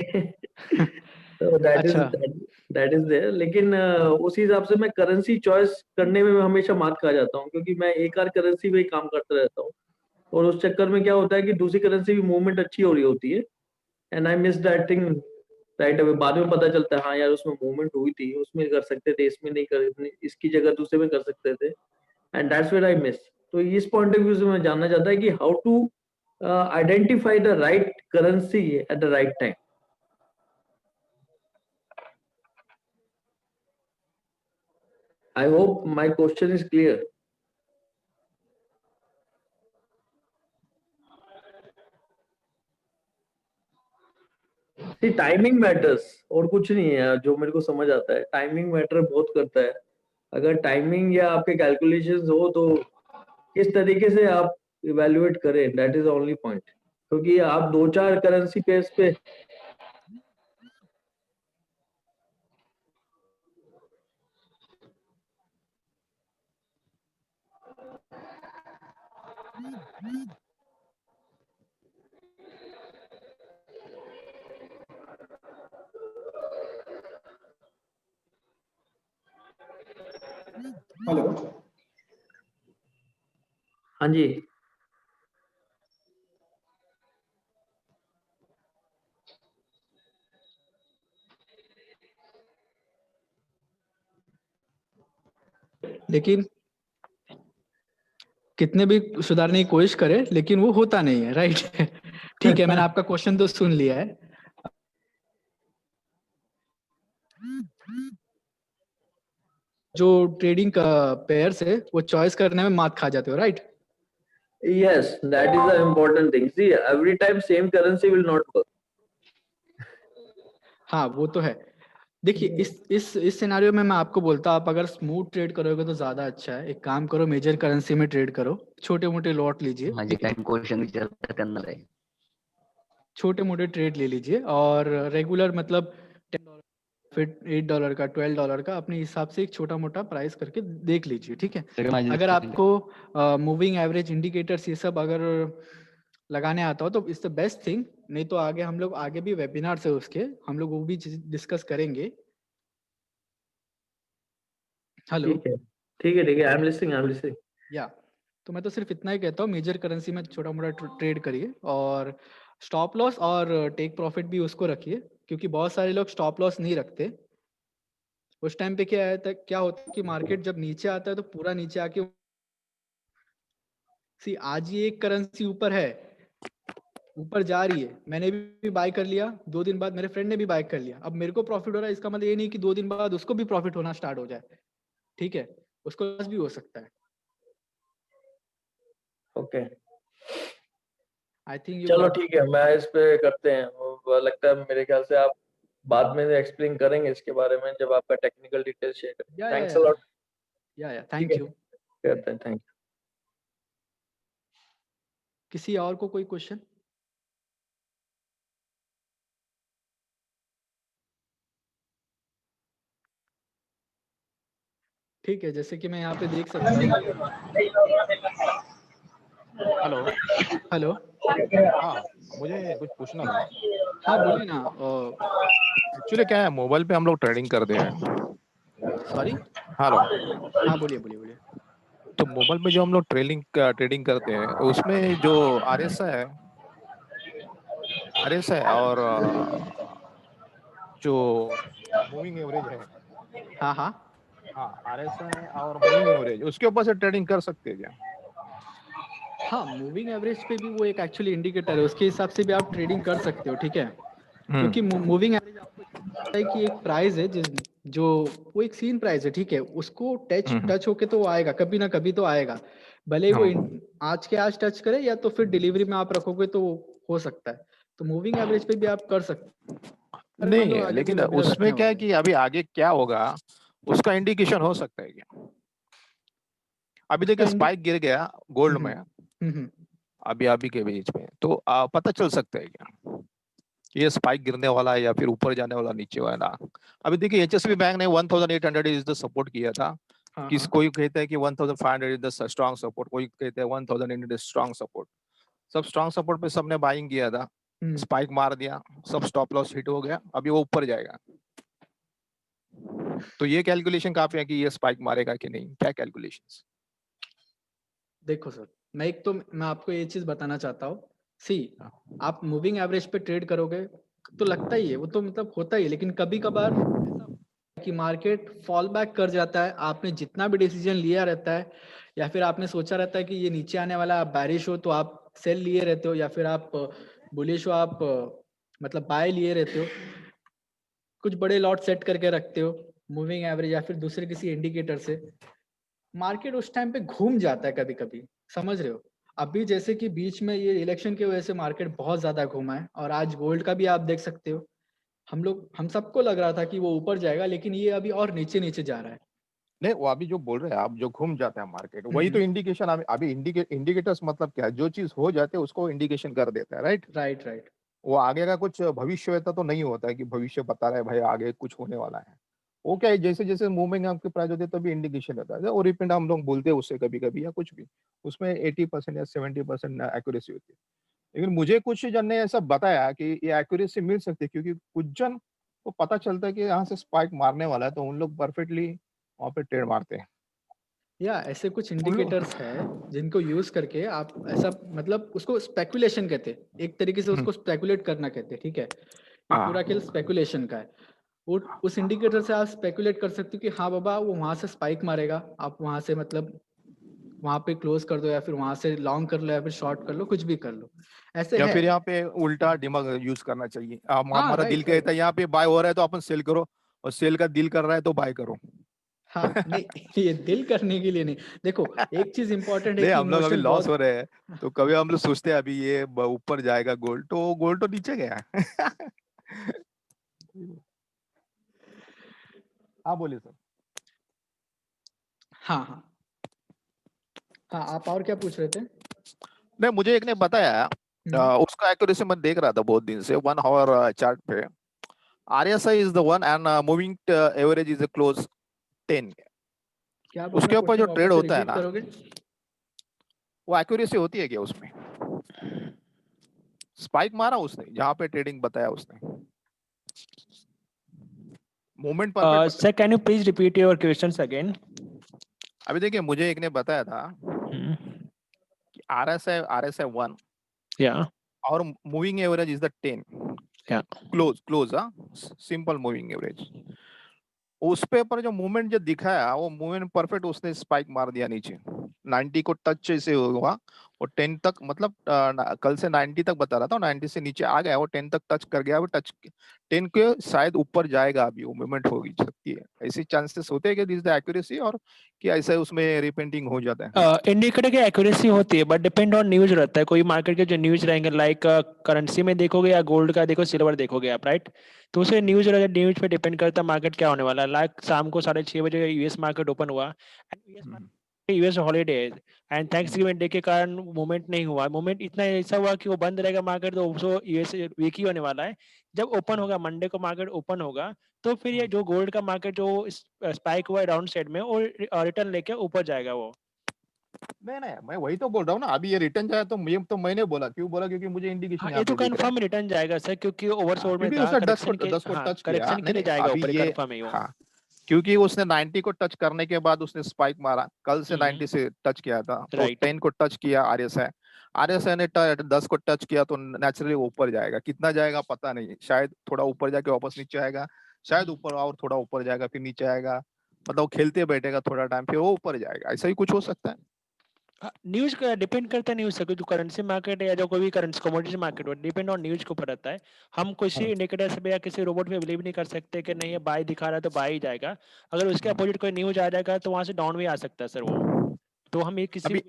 तो दैट इज देयर। लेकिन उसी हिसाब से मैं करेंसी चॉइस करने में हमेशा मात खा जाता हूँ, क्योंकि मैं एक आध करेंसी में ही काम करता रहता हूँ, और उस चक्कर में क्या होता है कि दूसरी करेंसी की मूवमेंट अच्छी हो रही होती है, and I miss that thing right away. बाद में पता चलता है हाँ यार उसमें मूवमेंट हुई थी, उसमें कर सकते थे, इसमें नहीं कर, इसकी जगह दूसरे में कर सकते थे, and that's where I miss. तो इस पॉइंट ऑफ व्यू से मैं जानना चाहता है कि how to identify the right currency at the right time. I hope my question is clear. See, timing matters, और कुछ नहीं है जो मेरे को समझ आता है, टाइमिंग मैटर बहुत करता है। अगर टाइमिंग या आपके कैलकुलेशंस हो तो किस तरीके से आप इवेल्युएट करें, दैट इज ओनली पॉइंट। क्योंकि आप दो चार करेंसी पेयर्स पे हेलो, हाँ जी, लेकिन कितने भी सुधारने की कोशिश करे, लेकिन वो होता नहीं है, राइट? ठीक है, मैंने आपका क्वेश्चन तो सुन लिया है। जो ट्रेडिंग का पेयर्स है वो चॉइस करने में मात खा जाते हो, right? yes, that is the important thing. See, every time same currency will not work. हाँ, वो तो है। देखिए, इस सिनेरियो में मैं आपको बोलता हूँ, आप अगर स्मूथ ट्रेड करोगे तो ज्यादा अच्छा है। एक काम करो, मेजर करेंसी में ट्रेड करो, छोटे मोटे लॉट लीजिए, माझे काही क्वेश्चन विचारता त्यांना आहे. छोटे मोटे ट्रेड ले लीजिए, और रेगुलर मतलब $10 फिर $8 का, $12 का अपने हिसाब से एक छोटा मोटा प्राइस करके देख लीजिए, ठीक है। Recognize अगर the- आपको मूविंग एवरेज इंडिकेटर्स ये सब अगर लगाने आता हो तो इट्स द बेस्ट थिंग। नहीं तो आगे हम लोग आगे भी वेबिनार से उसके हम लोग वो भी डिस्कस करेंगे। हेलो। ठीक है आई एम लिसनिंग। या तो मैं तो सिर्फ इतना ही कहता हूँ, मेजर करेंसी में छोटा मोटा ट्रेड करिए और स्टॉप लॉस और टेक प्रॉफिट भी उसको रखिए, क्योंकि बहुत सारे लोग स्टॉप लॉस नहीं रखते। उस टाइम पे क्या होता है कि मार्केट जब नीचे आता है तो पूरा नीचे आके आज ये एक करेंसी ऊपर है, ऊपर जा रही है, मैंने भी बाय कर लिया, 2 दिन बाद मेरे फ्रेंड ने भी बाय कर लिया, अब मेरे को प्रॉफिट हो रहा है, इसका मतलब ये नहीं कि 2 दिन बाद उसको भी प्रॉफिट होना स्टार्ट हो जाए, ठीक है, उसको लॉस भी हो सकता है। ओके आई थिंक चलो ठीक है, मैं इस पे करते हैं। वो लगता है मेरे ख्याल से आप बाद में एक्सप्लेन करेंगे इसके बारे में जब आपका टेक्निकल डिटेल शेयर करेंगे। Thanks a lot. या ठीक थैंक है, यू। करते हैं। Thank you. किसी और को कोई क्वेश्चन? ठीक है, जैसे कि मैं यहाँ पे देख सकता हूँ। हेलो। हेलो। हाँ, मुझे कुछ पूछना था। हाँ बोलिए ना। एक्चुअली क्या है, मोबाइल पे हम लोग ट्रेडिंग करते हैं। सॉरी। हेलो। हाँ बोलिए बोलिए बोलिए। तो मोबाइल पे जो हम लोग ट्रेडिंग करते हैं उसमें जो आरएसआई और जो मूविंग एवरेज है। हाँ हाँ हाँ, आरएसआई और मूविंग एवरेज उसके ऊपर से ट्रेडिंग कर सकते हैं क्या? हाँ, मूविंग एवरेज पे भी वो एक एक्चुअली इंडिकेटर है, उसके हिसाब से भी आप ट्रेडिंग कर सकते हो, ठीक है। क्योंकि मूविंग एवरेज आपको पता है कि एक प्राइस है जो वो एक सीन प्राइस है, ठीक है, उसको टच होके तो वो आएगा, कभी ना कभी तो आएगा, भले ही वो आज के आज टच करे या तो फिर डिलीवरी में आप रखोगे तो हो सकता है। तो मूविंग एवरेज पे भी आप कर सकते हैं। हम लोग नहीं, आगे भी लेकिन वेबिनार रखने उसमें क्या है वाले हैं। कि अभी आगे क्या होगा उसका इंडिकेशन हो सकता है क्या? अभी उसका देखिए स्पाइक गिर गया गोल्ड में, हम्म। अभी अभी के बीच में, तो पता चल सकता है क्या कि ये स्पाइक गिरने वाला है या फिर ऊपर जाने वाला, नीचे वाला? अभी देखिए एचएसबी बैंक ने 1800 इज द सपोर्ट किया था। हाँ किस हाँ। कोई कहता है कि 1500 इज द स्ट्रांग सपोर्ट, कोई कहते हैं 1000 इज द स्ट्रांग सपोर्ट। सब स्ट्रांग सपोर्ट पे सबने बाइंग किया था, स्पाइक मार दिया, सब स्टॉप लॉस हिट हो गया, अभी वो ऊपर जाएगा। तो ये कैलकुलेशन काफी है कि ये स्पाइक मारेगा कि नहीं, क्या कैलकुलेशंस? देखो सर, मैं आपको ये चीज बताना चाहता हूँ। सी, आप मूविंग एवरेज पे ट्रेड करोगे तो लगता ही है, वो तो मतलब होता ही है, लेकिन कभी कभार कि मार्केट फॉल बैक कर जाता है, आपने जितना भी डिसीजन लिया रहता है या फिर आपने सोचा रहता है कि ये नीचे आने वाला, आप बैरिश हो तो आप सेल लिए रहते हो, या फिर आप बुलिश हो आप मतलब बाय लिए रहते हो, कुछ बड़े लॉट सेट करके रखते हो मूविंग एवरेज या फिर दूसरे किसी इंडिकेटर से। मार्केट उस टाइम पे घूम जाता है कभी कभी, समझ रहे हो। अभी जैसे कि बीच में ये इलेक्शन की वजह से मार्केट बहुत ज्यादा घूमा है, और आज गोल्ड का भी आप देख सकते हो, हम सबको लग रहा था कि वो ऊपर जाएगा, लेकिन ये अभी और नीचे नीचे जा रहा है। नहीं, वो अभी जो बोल रहे हैं आप, जो घूम जाता है मार्केट, वही तो इंडिकेशन। अभी इंडिकेटर्स मतलब क्या है? जो चीज हो जाते है उसको इंडिकेशन कर देता है, राइट? Right right. वो आगे का कुछ भविष्य तो नहीं होता है कि भविष्य बता रहा है भाई आगे कुछ होने वाला है। वो क्या है, जैसे जैसे मूवमेंट आपके प्राइस होते हैं तभी इंडिकेशन होता है, और रिपेंड हम लोग बोलते हैं उससे कभी कभी, या कुछ भी उसमें 80% या 70% एक्यूरेसी होती है। लेकिन मुझे कुछ जन ने ऐसा बताया कि ये एक्यूरेसी मिल सकती है, क्योंकि कुछ जन को पता चलता है कि यहाँ से स्पाइक मारने वाला है, तो उन लोग परफेक्टली वहां पे ट्रेड मारते हैं। या ऐसे कुछ उन लोग इंडिकेटर्स है जिनको यूज करके आप ऐसा, मतलब उसको स्पेकुलेशन कहते हैं, एक तरीके से उसको स्पेकुलेट करना कहते हैं, ठीक है। ये पूरा खेल स्पेकुलेशन का है। उस इंडिकेटर से आप स्पेकुलेट कर सकते हो कि हाँ बाबा वो वहां से स्पाइक मारेगा, आप वहां से मतलब वहां पे क्लोज कर दो, या फिर वहां से लॉन्ग कर लो, या फिर शॉर्ट कर लो, कुछ भी कर लो, ऐसे या है। फिर यहाँ पे उल्टा दिमाग यूज करना चाहिए। हाँ हमारा दिल राइट कहता राइट। है यहाँ पे बाय हो रहा है तो अपन सेल करो, और सेल का दिल कर रहा है तो बाय करो। हाँ नहीं, ये दिल करने के लिए नहीं। देखो, एक चीज इंपॉर्टेंट है नहीं, कि हम लोग अभी इमोशन लॉस हो बहुत। रहे हैं, तो कभी हम लोग सोचते हैं अभी ये ऊपर जाएगा गोल्ड, तो गोल्ड तो नीचे गया। हाँ बोलिए सर। हाँ हाँ हाँ, आप और क्या पूछ रहे थे? नहीं, मुझे एक ने बताया, उसका एक्यूरेसी मैं देख रहा था बहुत दिन से 1 आवर चार्ट पे। RSI is the one and moving average is a close 10. क्या आप उसके अपना ऊपर जो क्वेश्चन ट्रेड वापस से होता है रिपीट ना, करोगे? वो एक्यूरेसी होती है क्या उसमें? स्पाइक मारा उसने जहां पे ट्रेडिंग बताया उसने, movement perfect Sir, can you please repeat your questions again? अभी देखिए मुझे एक ने बताया था कि RSI 1 Yeah, और moving average is the 10. yeah. Close हाँ, सिंपल मूविंग एवरेज. उस पे पर जो मूवमेंट जो दिखाया वो मूवमेंट परफेक्ट, उसने स्पाइक मार दिया नीचे 90 को टच से हुआ और 10 तक, मतलब कल से 90 तक बता रहा था, 90 से नीचे आ गया वो 10 तक टच कर गया, वो टच 10 के शायद ऊपर जाएगा अभी, वो मूवमेंट होगी सकती है. ऐसी चांसेस होते हैं कि दिस द एक्यूरेसी, और कि ऐसा उसमें रिपेंटिंग हो जाता है? इंडिकेटर की एक्यूरेसी होती है बट डिपेंड ऑन न्यूज रहता है. कोई मार्केट के जो न्यूज रहेंगे लाइक करेंसी में देखोगे या गोल्ड का देखो, सिल्वर देखोगे आप, राइट? तो उसे न्यूज रहेगा, न्यूज पे डिपेंड करता है मार्केट क्या होने वाला है. लाइक शाम को 6:30 बजे यूएस मार्केट ओपन हुआ, US holiday and thanks giving day के कारण मूवमेंट नहीं हुआ. मूवमेंट इतना ऐसा हुआ कि वो बंद रहेगा मार्केट तो उसको यूएस वीक ही होने वाला है. जब ओपन होगा, मंडे को मार्केट ओपन होगा, तो फिर ये जो गोल्ड का मार्केट जो स्पाइक हुआ है डाउन साइड में, और रिटर्न लेके ऊपर जाएगा वो. नहीं नहीं, मैं वही तो बोल रहा हूँ ना, अभी ये रिटर्न जाए तो मुझे, तो मैंने बोला क्यों बोला, क्योंकि मुझे इंडिकेशन हाँ, यहाँ ये तो पे दिख रहा है. कंफर्म रिटर्न जाएगा सर, क्योंकि ओवरसोल्ड में क्योंकि था उसने 10 करेक्शन के. को हाँ, टच किया. करेक्शन के नहीं लिए नहीं, जाएगा अभी ऊपर, ये, कंफर्म है वो. हाँ, क्योंकि उसने 90 को टच करने के बाद उसने स्पाइक मारा, कल से 90 से टच किया था, तो राइट. 10 को टच किया आरएसआई ने 10 को टच किया, तो नेचुरली ऊपर जाएगा. कितना जाएगा पता नहीं, शायद थोड़ा ऊपर जाके वापस नीचे आएगा, शायद ऊपर और थोड़ा ऊपर जाएगा फिर नीचे आएगा, मतलब वो खेलते बैठेगा थोड़ा टाइम फिर वो ऊपर जाएगा. ऐसा ही कुछ हो सकता है. न्यूज का डिपेंड करता है, न्यूज से जो करेंसी मार्केट है या जो कोई भी करेंसी कमोडिटी मार्केट हो, डिपेंड ऑन न्यूज के ऊपर रहता है. हम किसी इंडिकेटर पे या किसी रोबोट पे बिलीव नहीं कर सकते कि नहीं ये बाय दिखा रहा है तो बाय ही जाएगा. अगर उसके अपोजिट कोई न्यूज आ जाएगा तो वहां से डाउन भी आ सकता है सर वो. तो हम ये किसी अभी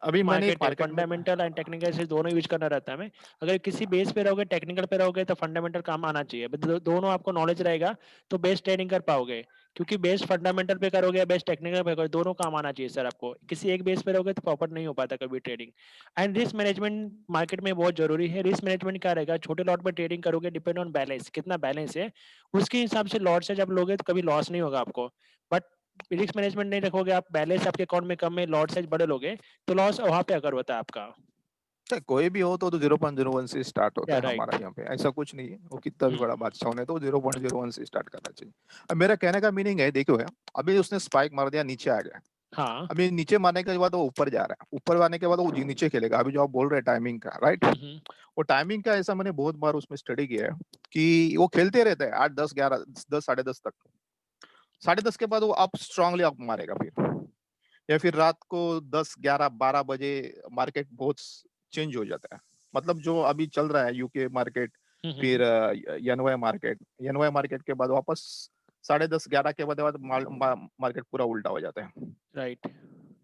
अभी मैंने एक मार्केट है, मार्केट में, फंडामेंटल एंड टेक्निकल से दोनों यूज करना रहता है हमें. अगर किसी बेस पे रहोगे, टेक्निकल पे रहोगे, तो फंडामेंटल काम आना चाहिए. दोनों आपको नॉलेज रहेगा तो बेस ट्रेडिंग कर पाओगे. क्योंकि बेस फंडामेंटल पे करोगे या बेस टेक्निकल पे करोगे, दोनों काम आना चाहिए सर आपको. किसी एक बेस पे रहोगे तो प्रॉपर नहीं हो पाता कभी trading. And risk management market में बहुत जरूरी है. रिस्क मैनेजमेंट क्या रहेगा, छोटे लॉट पर ट्रेडिंग करोगे, डिपेंड ऑन बैलेंस, कितना बैलेंस है उसके हिसाब से लॉट से जब लोगे तो कभी लॉस नहीं होगा आपको. बट रिस्क मैनेजमेंट नहीं रखोगे आप, बैलेंस आपके अकाउंट में कम है, लॉट साइज बड़े लोगे, तो लॉस वहां पे अगर होता है आपका. चाहे कोई भी हो तो 0.01 से स्टार्ट होता या है राइट. हमारा यहाँ पे, ऐसा कुछ नहीं है. वो कितना भी बड़ा बादशाह होने तो 0.01 से स्टार्ट करना चाहिए. अब मेरा कहने का मीनिंग है, देखो है, अभी उसने स्पाइक मार दिया, नीचे आ गया, हाँ. अभी नीचे मारने के बाद वो ऊपर जा रहा है, ऊपर आने के बाद वो नीचे खेलेगा. अभी जो आप बोल रहे हैं टाइमिंग का, राइट, वो टाइमिंग का ऐसा मैंने बहुत बार उसमें स्टडी किया है कि वो खेलते रहते हैं 8 10 11 10 10:30 तक. 10:30 के बाद वो अप स्ट्रांगली अप मारेगा फिर, या फिर रात को 10 11 12 बजे मार्केट बहुत चेंज हो जाता है. मतलब जो अभी चल रहा है यूके मार्केट, फिर एनवाई मार्केट के बाद वापस 10:30 11 के बाद मार्केट पूरा उल्टा हो जाता है. राइट.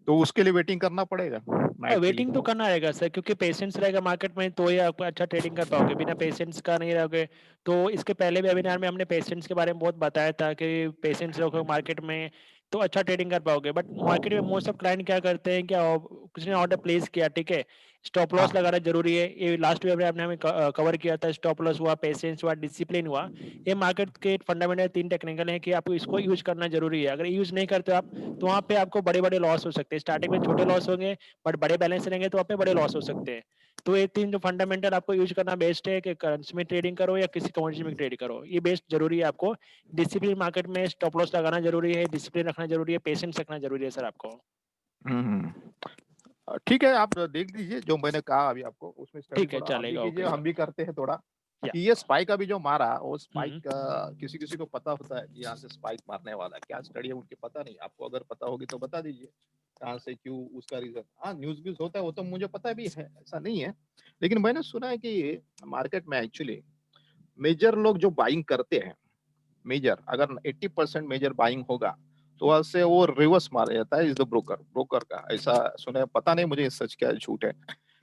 तो उसके लिए वेटिंग करना पड़ेगा नाइट के वेटिंग लिए. तो करना रहेगा सर, क्योंकि पेशेंस रहेगा मार्केट में तो ही आप अच्छा ट्रेडिंग कर पाओगे. बिना पेशेंस का नहीं रहोगे. तो इसके पहले वेबिनार में हमने पेशेंस के बारे में बहुत बताया था कि पेशेंस रखो मार्केट में तो अच्छा ट्रेडिंग कर पाओगे. बट मार्केट में मोस्ट ऑफ क्लाइंट क्या करते हैं, क्या कुछ ने ऑर्डर प्लेस किया, ठीक है, स्टॉप लॉस लगाना जरूरी है. ये लास्ट वेबिनार में हमें कवर किया था. स्टॉप लॉस हुआ, पेशेंस हुआ, डिसिप्लिन हुआ. ये मार्केट के फंडामेंटल 3 टेक्निकल हैं कि आपको इसको यूज करना जरूरी है. अगर यूज नहीं करते आप तो वहाँ पे आपको बड़े बड़े लॉस हो सकते हैं. स्टार्टिंग में छोटे लॉस होंगे बट बड़े बैलेंस रहेंगे तो आप में बड़े लॉस हो सकते हैं. तो ये 3 जो फंडामेंटल आपको यूज करना बेस्ट है कि करेंसी में ट्रेडिंग करो या किसी कमोडिटी में ट्रेड करो, ये बेस्ट जरूरी है आपको. डिसिप्लिन मार्केट में स्टॉप लॉस लगाना जरूरी है, डिसिप्लिन रखना जरूरी है, पेशेंस रखना जरूरी है सर आपको. ठीक है, आप देख लीजिए जो मैंने कहा अभी आपको, उसमें स्टडी ठीक है, थोड़ा आप भी चलेगा. कीजिए, ओके हम भी करते हैं थोड़ा. या. कि ये स्पाइक अभी जो मारा, वो स्पाइक किसी किसी को पता होता है कि यहाँ से स्पाइक मारने वाला है, क्या स्टडी है उनके पता नहीं. आपको अगर पता होगी तो बता दीजिए कहाँ से, क्यों, उसका रीजन. हाँ, न्यूज व्यूज होता है वो तो मुझे पता भी है, ऐसा नहीं है. लेकिन मैंने सुना है कि मार्केट में एक्चुअली मेजर लोग जो बाइंग करते हैं, मेजर अगर 80% मेजर बाइंग होगा तो वहां से वो रिवर्स मारा जाता है, इज द ब्रोकर का. ऐसा सुना है, पता नहीं मुझे सच क्या है झूठ है.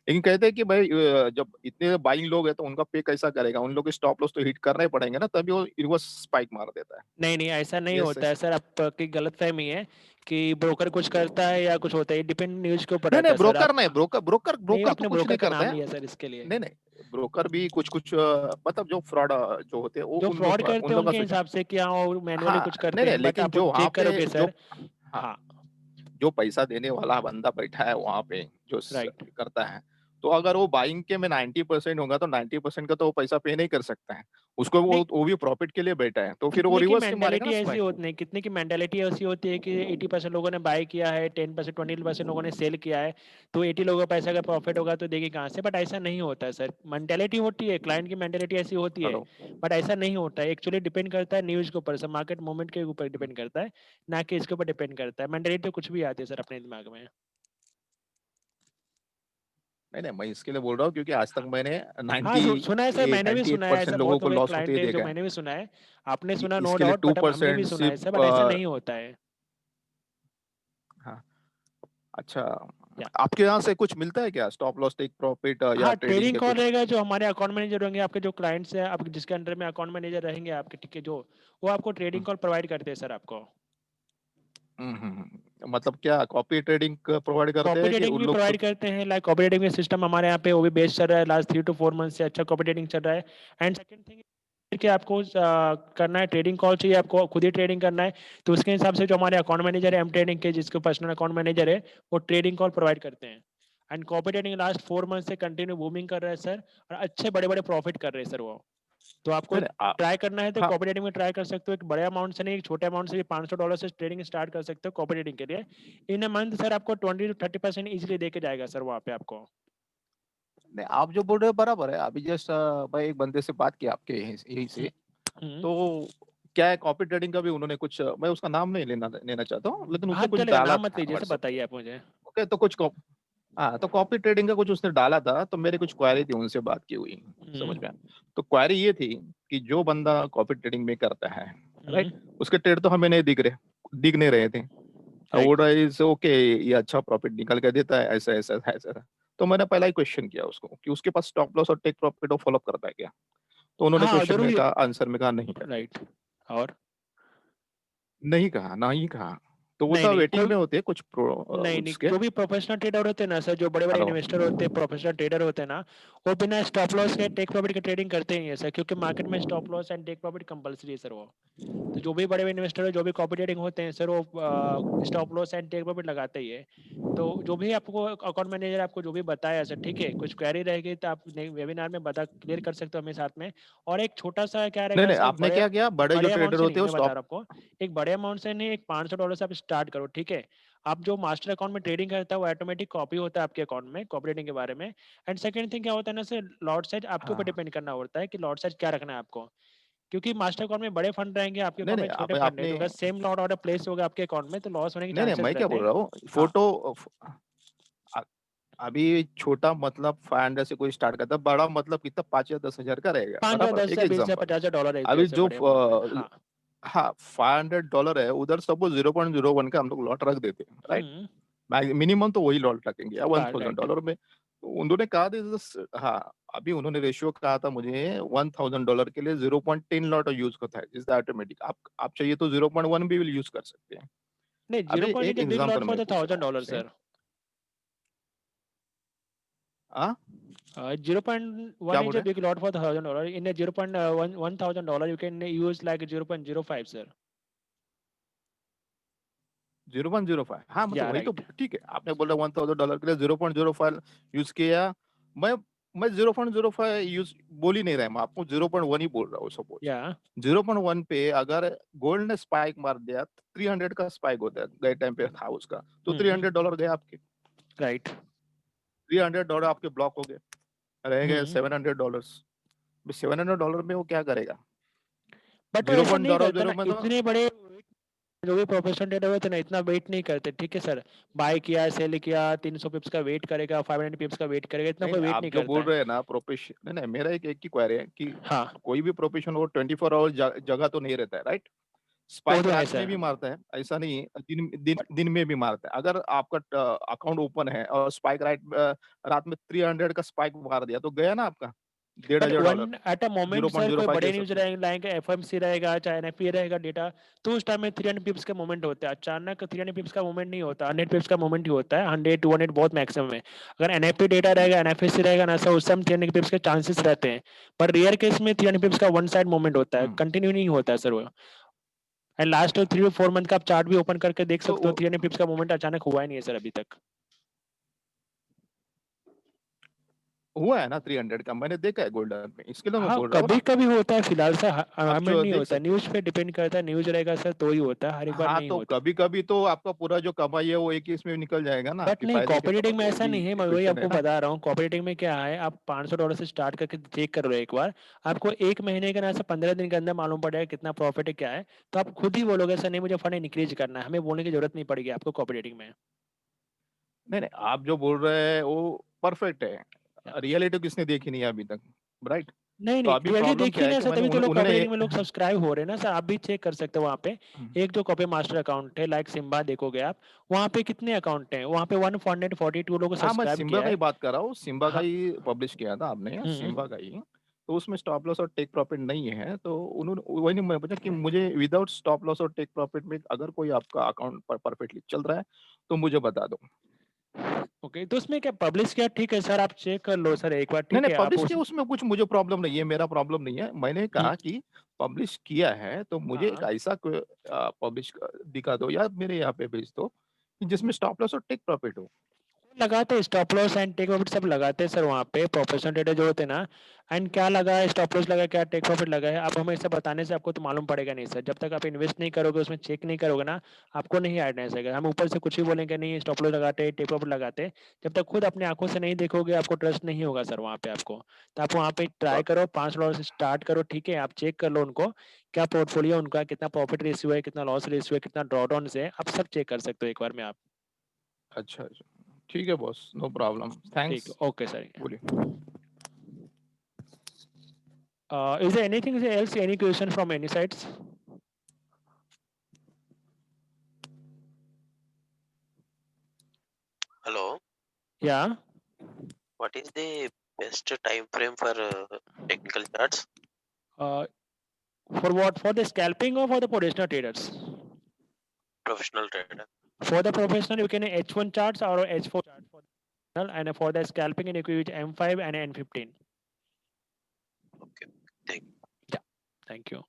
लेकिन कहते हैं कि भाई जब इतने बाइंग लोग हैं तो उनका पे कैसा करेगा, उन लोग के स्टॉप लॉस तो हिट करने पड़ेंगे ना, तभी वो रिवर्स स्पाइक मार देता है. नहीं नहीं, ऐसा नहीं ये होता है सच. सर, आपकी गलतफहमी है कि ब्रोकर कुछ करता है या कुछ होता है, डिपेंड न्यूज के ऊपर नहीं रहता नहीं है सर। ब्रोकर आप नहीं, ब्रोकर नहीं, तो आपने कुछ ब्रोकर नहीं का करता नाम है। लिया सर इसके लिए। नहीं ब्रोकर भी कुछ कुछ मतलब जो फ्रॉड जो होते हैं वो जो उन फ्रॉड लोग करते उन हैं लोग का उनके सोचा। हिसाब से कि हाँ वो मैनुअली हाँ कुछ करते नहीं नहीं हैं, बट लेकिन आप जो वहाँ चेक पे करोगे जो सर। हाँ हाँ, जो पैसा देने वाला बंदा बैठा है वहां पे जो राइट। करता है, तो अगर वो बाइंग के में 90% होगा तो 90% का तो वो पैसा पे नहीं कर सकता है। उसको नहीं, वो भी प्रॉफिट के लिए बैठा है, तो फिर वो कितने की रिवर्स से मारेगा मेंटालिटी ना ऐसी स्पाइक। होती नहीं, कितने की मेंटालिटी ऐसी होती है कि 80% लोगों ने बाय किया है, 10% 20% लोगों ने सेल किया है, तो 80 लोगों का पैसा का प्रॉफिट होगा तो देखिए कहाँ से। बट ऐसा नहीं होता है सर, मेंटालिटी होती है, क्लाइंट की मेंटालिटी ऐसी होती है, हेलो। बट ऐसा नहीं होता है। एक्चुअली डिपेंड करता है न्यूज के ऊपर सर, मार्केट मूवमेंट के ऊपर डिपेंड करता है, ना कि इसके ऊपर डिपेंड करता है। मेंटालिटी तो कुछ भी आती है सर अपने दिमाग में। नहीं नहीं मैं इसके लिए बोल रहा हूँ क्योंकि आज तक मैंने हाँ, सुना है सर, मैंने भी सुना है, 98% ऐसा लोगों बहुत को लोग लॉस होते क्लाइंट ही है जो देखा है। मैंने भी सुना है। आपने सुना नो इसके लिए डाउट, टू बट हमने भी परसेंट सुना है सिर्फ सर, बट ऐसा नहीं होता है। हाँ अच्छा। या आपके यहाँ से कुछ मिलता है क्या, स्टॉप लॉस टेक प्रॉफिट या हाँ, ट्रेडिंग ट्रेडिंग के कॉल कुछ? रहेगा, जो हमारे अकाउंट मैनेजर होंगे, आपके जो क्लाइंट्स हैं, आपके जिसके अंडर में अकाउंट मैनेजर रहेंगे आपके, ठीक है, जो वो आपको ट्रेडिंग कॉल प्रोवाइड करते हैं सर आपको। मतलब क्या कॉपी ट्रेडिंग प्रोवाइड करते कॉपी हैं कि ट्रेडिंग उन भी लोग प्रोवाइड खुद? करते हैं, लाइक कॉपी ट्रेडिंग का सिस्टम हमारे यहाँ पे वो भी बेस्ट चल रहा है, लास्ट 3 to 4 मंथ से अच्छा कॉपी ट्रेडिंग चल रहा है। एंड सेकंड थिंग कि आपको करना है ट्रेडिंग कॉल चाहिए, आपको खुद ही ट्रेडिंग करना है, तो उसके हिसाब से जो हमारे अकाउंट मैनेजर है एम ट्रेडिंग के, जिसके पर्सनल अकाउंट मैनेजर है, वो ट्रेडिंग कॉल प्रोवाइड करते हैं। And copy trading last 4 month से कंटिन्यू बूमिंग कर रहा है सर, और अच्छे बड़े बड़े प्रॉफिट कर रहे हैं सर वो। तो आपको नहीं नहीं ट्राई करना है तो हाँ कॉपी ट्रेडिंग में ट्राई कर सकते हो, एक बड़े अमाउंट से नहीं, एक छोटे अमाउंट से भी $500 से ट्रेडिंग स्टार्ट कर सकते हो कॉपी ट्रेडिंग के लिए। इन अ मंथ सर आपको 20 to 30% इजीली दे के जाएगा सर वहाँ पे आपको। नहीं आप जो बोल रहे हो बराबर है। अभी जस्ट मैं एक बंदे से बात की आपके यहीं हम्म, से, हम्म। तो क्या है कॉपी ट्रेडिंग का भी उन्होंने कुछ, मैं उसका नाम नहीं लेना चाहता हूँ, लेकिन हाँ उसने कुछ चलेगा, डाला नाम मत था लीजिए सर, व्हाट्सएप बताइए पे। आप मुझे। ओके तो हाँ तो कॉपी ट्रेडिंग का कुछ उसने डाला था, तो मेरी कुछ क्वेरी थी, उनसे बात की हुई, समझ में हम्म, आया। तो क्वेरी ये थी कि जो बंदा कॉपी ट्रेडिंग में करता है, राइट, हम्म। उसके ट्रेड तो हमें नहीं दिख नहीं रहे थे। वो राइट। इज ओके, ये अच्छा प्रॉफिट निकल के देता है, ऐसा ऐसा ऐसा ऐसा। तो मैंने पहला ही क्वेश्चन किया उसको कि उसके पास स्टॉप लॉस और टेक प्रॉफिट वो फॉलो करता है क्या? तो उन्होंने हाँ क्वेश्चन में जरूरी। कहा, आंसर में कहा नहीं करते। राइट। और नहीं कहा। तो वो नहीं तो नहीं वेटिंग कोई में होते हैं कुछ नहीं नहीं, उसके। जो भी प्रोफेशनल ट्रेडर होते हैं ना सर, जो बड़े बड़े हेलो। इन्वेस्टर होते हैं, प्रोफेशनल ट्रेडर होते हैं ना, वो बिना स्टॉप लॉस के टेक प्रॉफिट की ट्रेडिंग करते ही हैं सर, क्योंकि मार्केट में stop loss and take profit compulsory है सर वो। तो जो भी बड़े इन्वेस्टर है, जो भी कॉपी ट्रेडिंग होते हैं सर, वो stop loss and take profit लगाते ही है। तो जो भी आपको अकाउंट मैनेजर आपको जो भी बताया सर, ठीक है, कुछ क्वेरी रहेगी तो आप वेबिनार में बता क्लियर कर सकते हो हमें साथ में। और एक छोटा सा क्या नहीं रहेगा नहीं सर, आपने बड़े क्या किया, बड़े जो बड़े अमाउंट ट्रेडर से नहीं, होते हैं वो मैं बता स्टॉप। रहा हूँ आपको, एक बड़े अमाउंट से नहीं, एक $500 से आप स्टार्ट करो, ठीक है। आप जो मास्टर अकाउंट में ट्रेडिंग करता है वो ऑटोमेटिक कॉपी होता है आपके अकाउंट में, कॉपी ट्रेडिंग के बारे में। एंड सेकंड थिंग क्या होता है ना सर, लॉट साइज आपके ऊपर हाँ डिपेंड करना होता है कि लॉट साइज क्या रखना है आपको, क्योंकि मास्टर अकाउंट में बड़े फंड रहेंगे, आपके नहीं अकाउंट नहीं में छोटे अब फंड है, आपने तो अगर सेम लॉट ऑर्डर प्लेस होगा आपके अकाउंट में तो लॉस होने के नहीं नहीं चांसेस मैं क्या रहते बोल हैं। रहा हूँ, हाँ, फोटो अ- अभी छोटा मतलब 500 से कोई स्टार्ट करता है, बड़ा मतलब कितना 5 या 10 हजार का रहेगा, 5 या बराबर, 10 एक या 20 या एग्जांपल। 50 डॉलर रहते हैं अभी ऐसे जो बड़े अमाउंट में। हाँ। हाँ $500 है, उधर सपोज 0.01 का हम लोग लॉट रख देते हैं, राइट। हम्म। मिनिमम तो वही लॉट रखेंगे या वन थाउजेंड राइट। डॉलर में। तो उन्होंने कहा था हाँ, अभी उन्होंने रेशियो कहा था मुझे $1000 के लिए 0.10 लॉट यूज होता है, इज ऑटोमेटिक। आप चाहिए तो 0.1 भी यूज कर सकते हैं। नहीं, जीरो अभी पॉइंट एक is big lot example for मैं द पूछ रहा थाउजेंड हूँ डॉलर आपसे। सर। हाँ 0.1 क्या is बोल a रहे big lot for $1,000. In a 0.1 $1,000 you can use like 0.05 sir. हैं? 0.05, हाँ मतलब Yeah, वही तो right. ठीक है। आपने बोला $1000 के लिए 0.05 यूज किया। मैं मैं 0.05 यूज बोल ही नहीं रहा, मैं आपको 0.1 ही बोल रहा हूँ। Suppose Yeah. 0.1 पे अगर गोल्ड ने स्पाइक मार दिया, 300 का स्पाइक होता है, गए टाइम पे था उसका, तो Hmm. $300 गए आपके। Right. $300 आपके ब्लॉक हो गए, रह गए Hmm. $700। $700 में वो क्या करेगा? बट वो जीरो ऐसा पॉइंट नहीं जीरो करता ना, जीरो में तो इतने बड़े जो भी प्रोफेशनल ट्रेडर होते हैं ना, इतना वेट नहीं करते, ठीक है सर। बाय किया, सेल किया, 300 पिप्स का वेट करेगा, 500 पिप्स का वेट करेगा, इतना नहीं कोई नहीं वेट आप नहीं जो करता बोल है। रहे हैं ना प्रोफेशन, नहीं नहीं मेरा एक ही क्वेरी है कि हाँ, कोई भी प्रोफेशन वो 24 आवर जगह तो नहीं रहता है, राइट। वो स्पाइक तो है रात में सर। भी मारता है, ऐसा नहीं है, दिन में भी मारता है। अगर आपका अकाउंट ओपन है और स्पाइक रात में 300 का स्पाइक मार दिया तो गया ना आपका, $1,500 one at a moment sir कोई 0.05 बड़े कह न्यूज सकते हैं। लाएंगे, एफएमसी रहेगा चाहे एनएफपी रहेगा डेटा, तो उस टाइम में 300 पिप्स का मोमेंट होता है। अचानक 300 पिप्स का मोमेंट नहीं होता, 100 पिप्स का मोमेंट ही होता है, 100 200 बहुत मैक्सिमम है। अगर एनएफपी डेटा रहेगा, एनएफएससी रहेगा ना सर, उस टाइम 300 पिप्स के चांसेस रहते हैं। पर रेयर केस में 300 पिप्स का वन साइड मोमेंट होता है, हम्म। कंटिन्यू नहीं होता है सर वो। एंड लास्ट 3 to 4 मंथ का आप चार्ट भी ओपन करके देख तो सकते हो, 300 पिप्स का मोमेंट अचानक हुआ ही नहीं है सर अभी तक। हुआ है ना 300 का, मैंने देखा है गोल्डन में, इसके लिए मैं हाँ बोल रहा हूँ कभी ना। कभी होता है फिलहाल सर, हर में जो नहीं देख होता, सकते न्यूज पे डिपेंड करता है, न्यूज रहेगा सर तो ही होता है, हर एक बार हाँ, नहीं तो होता। कभी कभी तो आपका पूरा जो कमाई है वो एक ही इसमें निकल जाएगा ना, बट आपकी नहीं, फायदे के कॉपरेटिंग में वो ऐसा भी नहीं है, मैं एक वही क्वेश्चन है आपको ना। बता रहा हूँ। कॉपरेटिंग में क्या है, आप $500 से स्टार्ट करके चेक कर रहे हो एक बार, आपको एक महीने के ना से 15 दिन के अंदर मालूम पड़ेगा कितना प्रॉफिट है क्या है, तो आप खुद ही बोलोगे सर नहीं मुझे फंड इंक्रीज करना है, हमें बोलने की जरूरत नहीं पड़ेगी आपको कॉपरेटिंग में। नहीं नहीं, आप जो बोल रहे हैं वो परफेक्ट है, Yeah. रियलिटी किसने देखी नहीं है अभी तक, राइट। नहीं तो नहीं, अभी रियलिटी प्रॉब्लम देखिए क्या है ना कि सर, मैंने तभी तो लोग उन्होंने कॉपरेटिंग में लोग सब्सक्राइब हो रहे हैं ना सर, आप भी चेक कर सकते हो वहाँ पे। एक जो कॉपी मास्टर अकाउंट है लाइक सिम्बा देखोगे आप, वहाँ पे कितने अकाउंट हैं, वहाँ पे 142 लोगों को हाँ, मैं सब्सक्राइब सिम्बा किया का ही है। बात कर रहा हूँ, सिम्बा का हाँ। ही पब्लिश किया था आपने, सिम्बा का ही। तो उसमें स्टॉप लॉस और टेक प्रॉफिट नहीं है, तो उन्होंने वही नहीं, मैं पूछा कि मुझे विदाउट स्टॉप लॉस और टेक प्रॉफिट में अगर कोई आपका अकाउंट पर परफेक्टली चल रहा है तो मुझे बता दो। ओके, तो उसमें क्या पब्लिश किया, ठीक है सर आप चेक कर लो सर एक बार, नहीं ठीक नहीं, है आप पब्लिश उस। किया उसमें कुछ मुझे प्रॉब्लम नहीं है, मेरा प्रॉब्लम नहीं है। मैंने कहा कि पब्लिश किया है तो मुझे एक हाँ ऐसा पब्लिश दिखा दो या मेरे यहाँ पे भेज दो कि जिसमें स्टॉप लॉस और टेक प्रॉफिट हो। लगाते हैं, stop loss and take profit सब लगाते हैं सर वहाँ पे, प्रोफेशनल ट्रेडर जो होते हैं ना। एंड क्या लगा है, स्टॉप लॉस लगा है, क्या टेक प्रॉफिट लगा है, आप हमें ऐसा बताने से आपको तो मालूम पड़ेगा नहीं सर, जब तक आप इन्वेस्ट नहीं करोगे उसमें चेक नहीं करोगे ना, आपको नहीं आइडिया रहेगा। हम ऊपर से कुछ भी बोलेंगे नहीं स्टॉप लॉस लगाते टेक प्रॉफिट लगाते, जब तक खुद अपने आंखों से नहीं देखोगे आपको ट्रस्ट नहीं होगा सर वहाँ पे आपको। तो आप वहाँ पे ट्राई करो, $5 से स्टार्ट करो, ठीक है आप चेक कर लो उनको, क्या पोर्टफोलियो उनका, कितना प्रॉफिट रेशियो है, कितना लॉस रेशियो है, कितना ड्रॉडाउन है, आप सब चेक कर सकते हो एक बार में आप। अच्छा अच्छा, ठीक है बॉस, नो प्रॉब्लम, ठीक थैंक्स। है, ओके सर। बोलिए। Is there anything else, any question from any sides? Hello, Yeah. what is the best time frame for technical charts? Uh, for what? For the scalping or for the professional traders? Professional trader. For the professional, you can H1 charts or H4 charts for the professional, and for the scalping, you can use M5 and N15. Okay, thank you. Yeah. Thank you.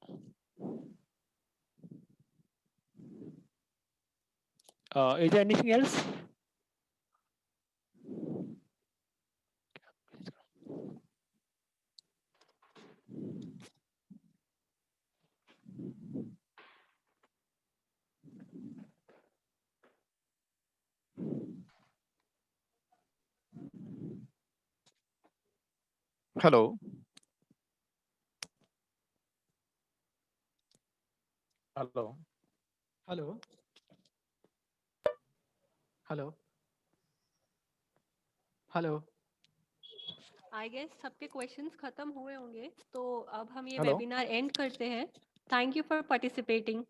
Is there anything else? Hello. Hello. Hello. Hello. Hello. I guess सबके questions खत्म हुए होंगे, तो अब हम ये hello. Webinar and करते हैं। Thank you for participating.